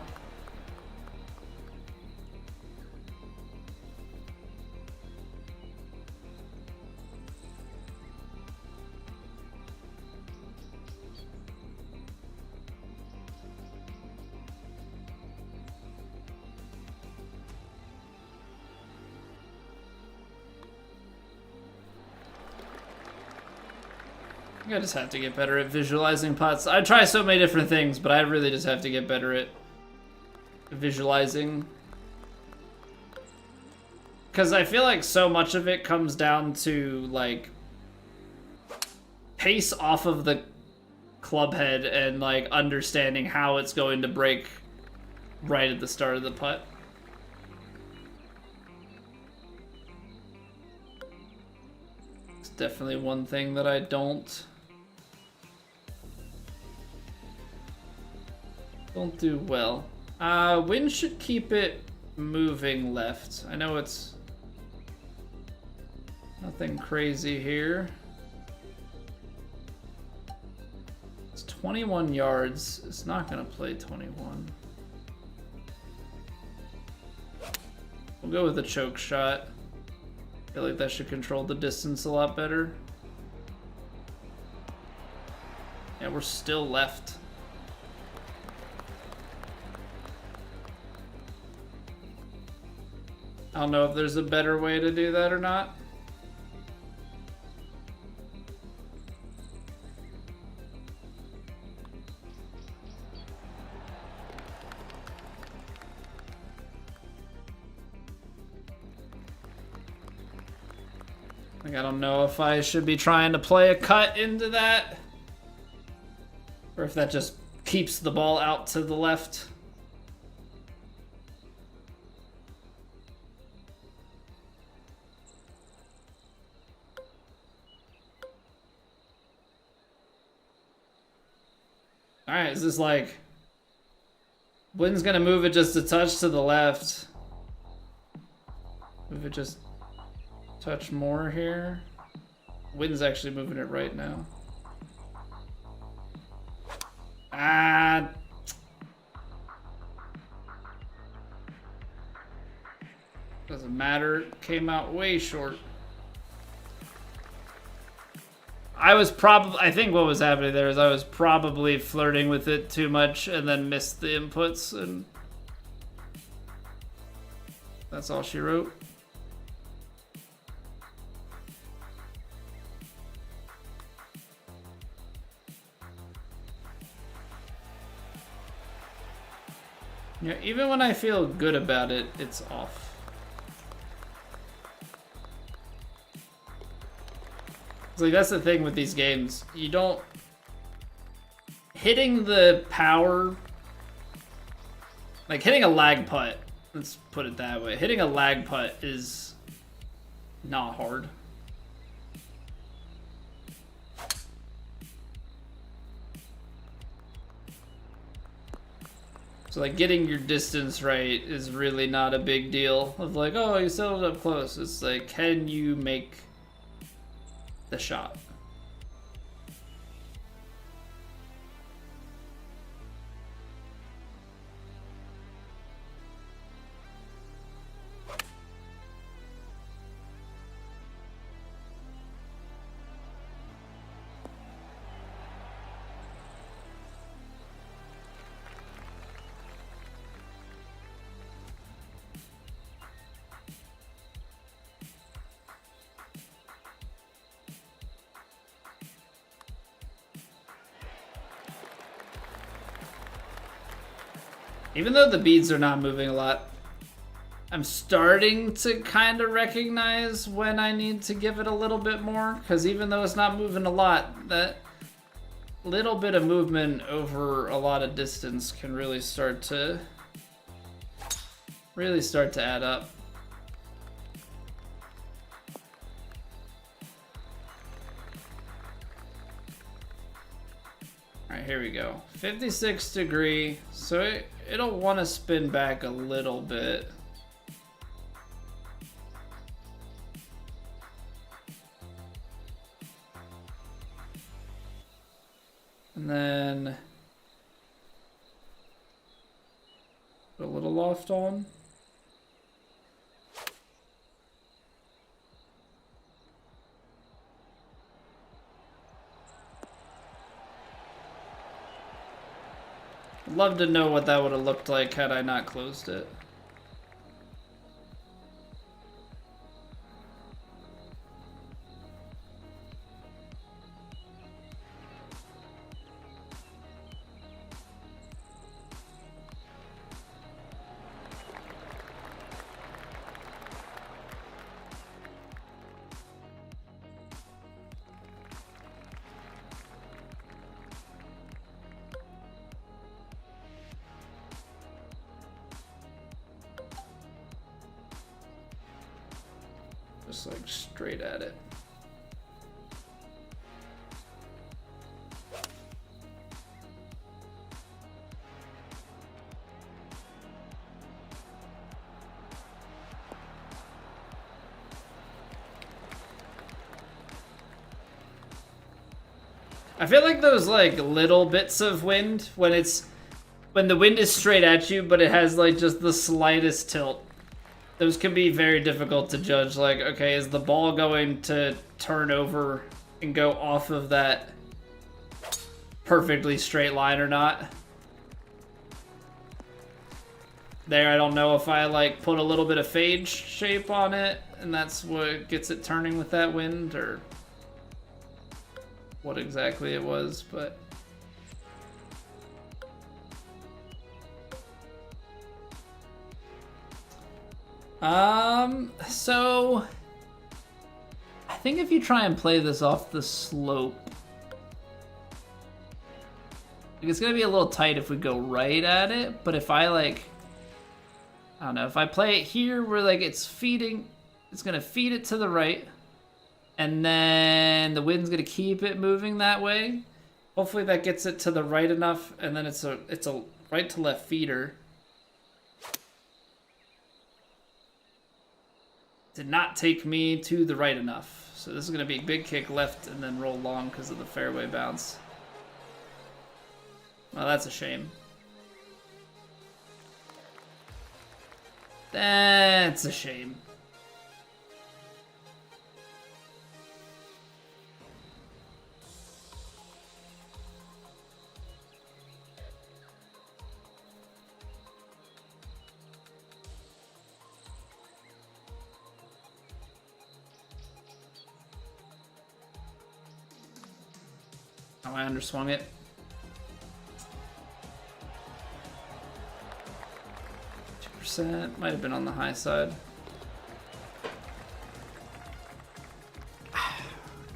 I just have to get better at visualizing putts. I try so many different things, but I really just have to get better at visualizing. Because I feel like so much of it comes down to, like, pace off of the club head and, like, understanding how it's going to break right at the start of the putt. definitely one thing that I don't do well. Wind should keep it moving left. I know it's nothing crazy here. It's 21 yards. It's not gonna play 21. We'll go with a choke shot. I feel like that should control the distance a lot better. Yeah, we're still left. I don't know if there's a better way to do that or not. Like, I don't know if I should be trying to play a cut into that, or if that just keeps the ball out to the left. Alright, is this like... Wind's gonna move it just a touch to the left. Move it just a touch more here. Wind's actually moving it right now. Ah. Doesn't matter. Came out way short. I think what was happening there is I was probably flirting with it too much and then missed the inputs, and that's all she wrote. Yeah, even when I feel good about it, it's off. It's like, that's the thing with these games. You don't... Hitting the power... Like, hitting a lag putt, let's put it that way. Hitting a lag putt is not hard. So, like, getting your distance right is really not a big deal. Of like, oh, you settled up close. It's like, can you make the shot? Even though the beads are not moving a lot, I'm starting to kind of recognize when I need to give it a little bit more, because even though it's not moving a lot, that little bit of movement over a lot of distance can really start to add up. All right, here we go. 56 degree, so it'll want to spin back a little bit. And then put a little loft on. I'd love to know what that would have looked like had I not closed it. Just like straight at it. I feel like those like little bits of wind when the wind is straight at you, but it has like just the slightest tilt. Those can be very difficult to judge. Like, okay, is the ball going to turn over and go off of that perfectly straight line or not? There, I don't know if I like put a little bit of fade shape on it and that's what gets it turning with that wind, or what exactly it was, but so I think if you try and play this off the slope, like, it's gonna be a little tight if we go right at it, but if I like, I don't know, if I play it here where like it's gonna feed it to the right, and then the wind's gonna keep it moving that way. Hopefully that gets it to the right enough, and then it's a right to left feeder. Did not take me to the right enough. So this is gonna be a big kick left and then roll long because of the fairway bounce. Well, that's a shame. That's a shame. Oh, I underswung it. Might have been on the high side.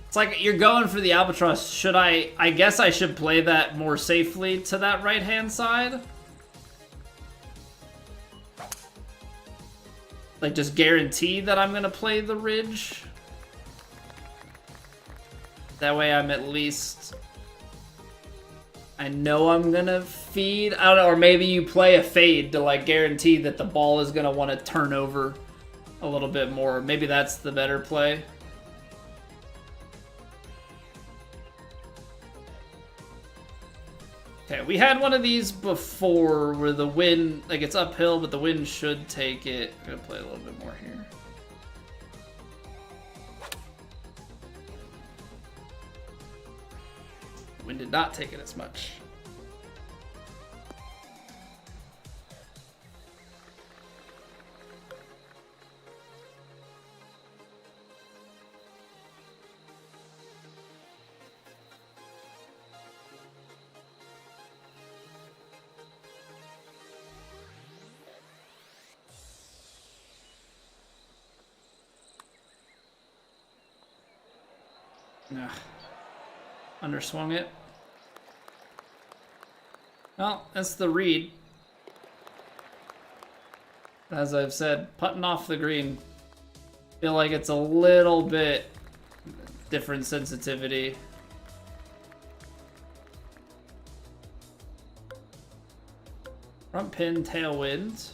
It's like you're going for the albatross. Should I guess I should play that more safely to that right hand side. Like just guarantee that I'm gonna play the ridge. That way I'm at least, I know I'm gonna feed. I don't know, or maybe you play a fade to like guarantee that the ball is gonna want to turn over a little bit more. Maybe that's the better play. Okay, we had one of these before where the wind, like it's uphill, but the wind should take it. I'm gonna play a little bit more here. Wind did not take it as much. Ugh. Underswung it. Well, that's the read. As I've said, putting off the green. Feel like it's a little bit different sensitivity. Front pin, tailwind.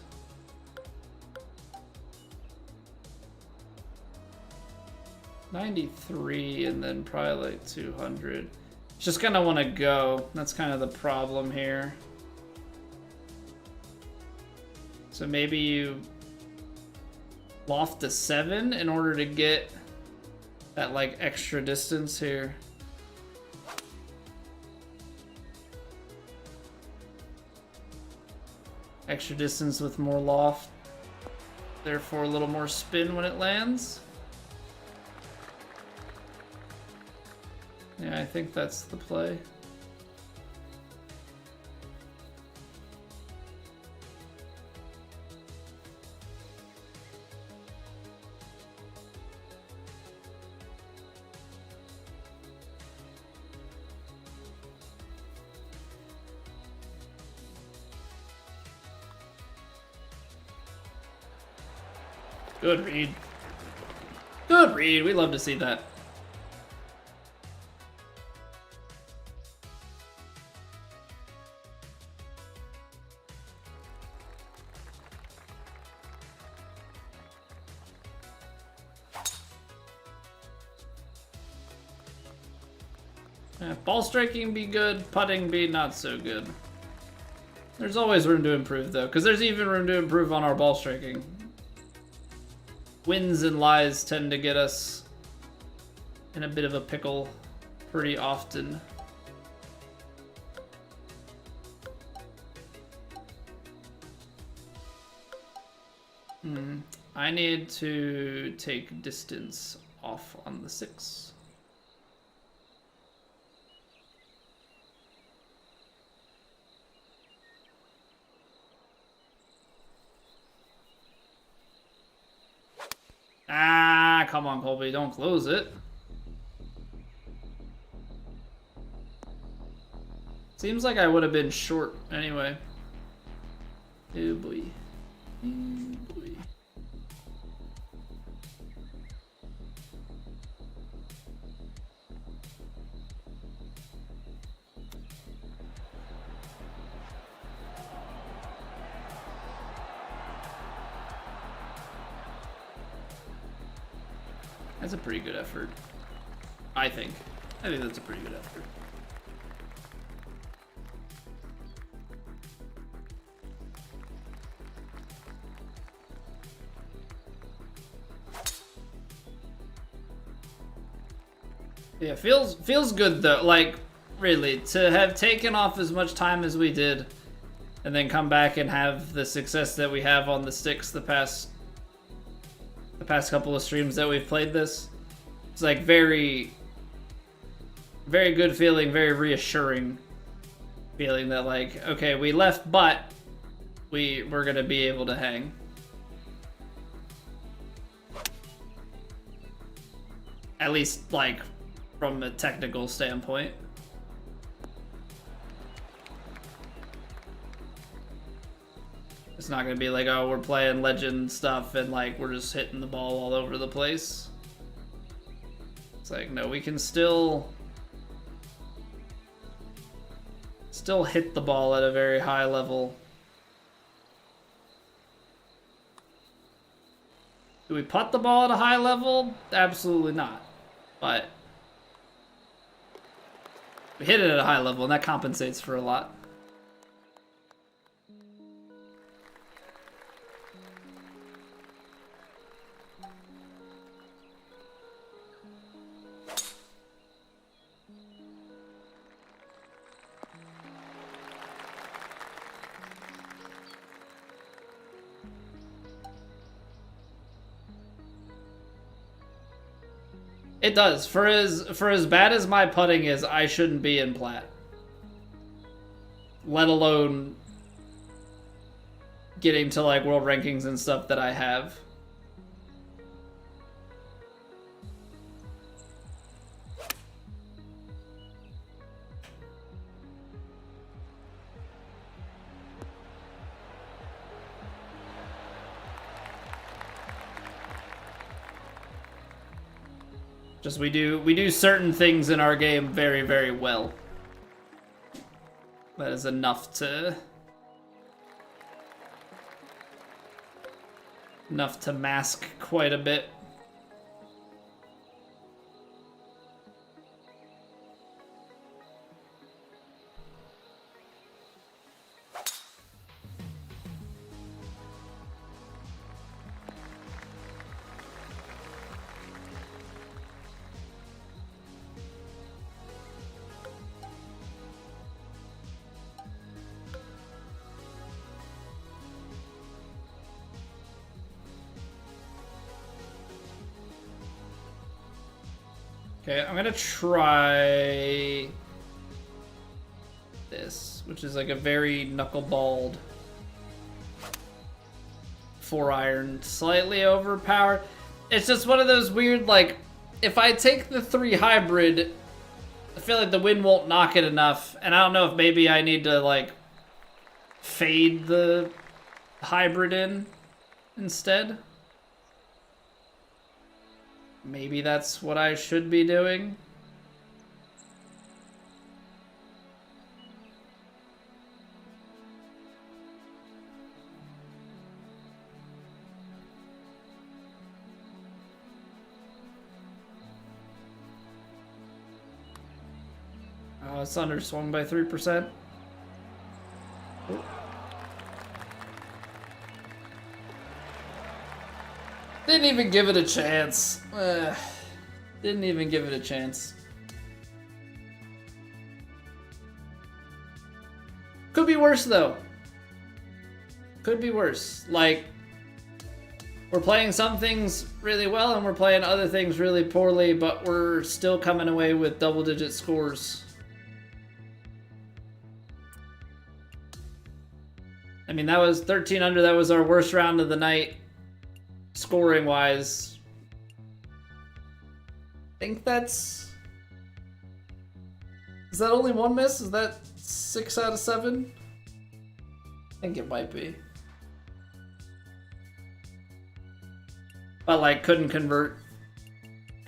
$93 and then probably like 200. Just gonna want to go. That's kind of the problem here. So maybe you loft to 7 in order to get that like extra distance here. Extra distance with more loft, therefore a little more spin when it lands. Yeah, I think that's the play. Good read. Good read. We love to see that. Ball striking be good, putting be not so good. There's always room to improve, though, because there's even room to improve on our ball striking. Wins and lies tend to get us in a bit of a pickle pretty often. I need to take distance off on the 6. Ah, come on, Colby, don't close it. Seems like I would have been short anyway. Oh boy. Oh boy. That's a pretty good effort. I think that's a pretty good effort. Yeah, feels good though. Like, really, to have taken off as much time as we did, and then come back and have the success that we have on the sticks the past couple of streams that we've played this. It's like very, very good feeling, very reassuring feeling that like, okay, we left, but we're gonna be able to hang. At least like from a technical standpoint. It's not gonna be like, oh, we're playing legend stuff and like we're just hitting the ball all over the place. It's like, no, we can still hit the ball at a very high level. Do we putt the ball at a high level? Absolutely not. But we hit it at a high level and that compensates for a lot. It does. For as bad as my putting is, I shouldn't be in Plat. Let alone getting to like world rankings and stuff that I have. Just we do certain things in our game very, very well. That is enough to mask quite a bit. Okay, I'm gonna try this, which is like a very knuckleballed 4-iron, slightly overpowered. It's just one of those weird, like, if I take the 3 hybrid, I feel like the wind won't knock it enough, and I don't know if maybe I need to, like, fade the hybrid in instead. Maybe that's what I should be doing. it's underswung by 3%. Didn't even give it a chance. Didn't even give it a chance. Could be worse though. Could be worse. Like, we're playing some things really well and we're playing other things really poorly, but we're still coming away with double-digit scores. I mean, that was 13 under. That was our worst round of the night, scoring-wise. I think that's... Is that only one miss? Is that 6 out of 7? I think it might be. But like, couldn't convert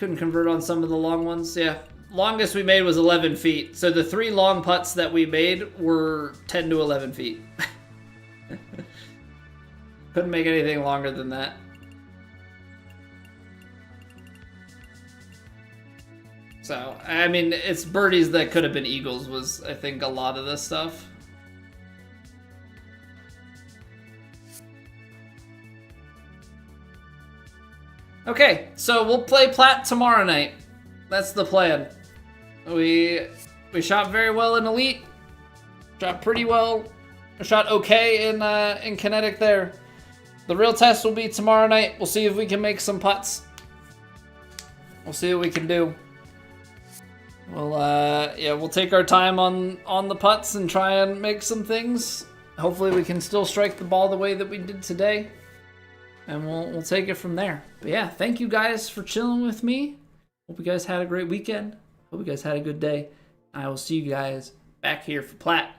on some of the long ones. Yeah, longest we made was 11 feet. So the 3 long putts that we made were 10 to 11 feet. Couldn't make anything longer than that. So, I mean, it's birdies that could have been eagles was, I think, a lot of this stuff. Okay, so we'll play Plat tomorrow night. That's the plan. We shot very well in Elite. Shot pretty well. Shot okay in Kinetic there. The real test will be tomorrow night. We'll see if we can make some putts. We'll see what we can do. We'll take our time on the putts and try and make some things. Hopefully we can still strike the ball the way that we did today. And we'll take it from there. But yeah, thank you guys for chilling with me. Hope you guys had a great weekend. Hope you guys had a good day. I will see you guys back here for Plat.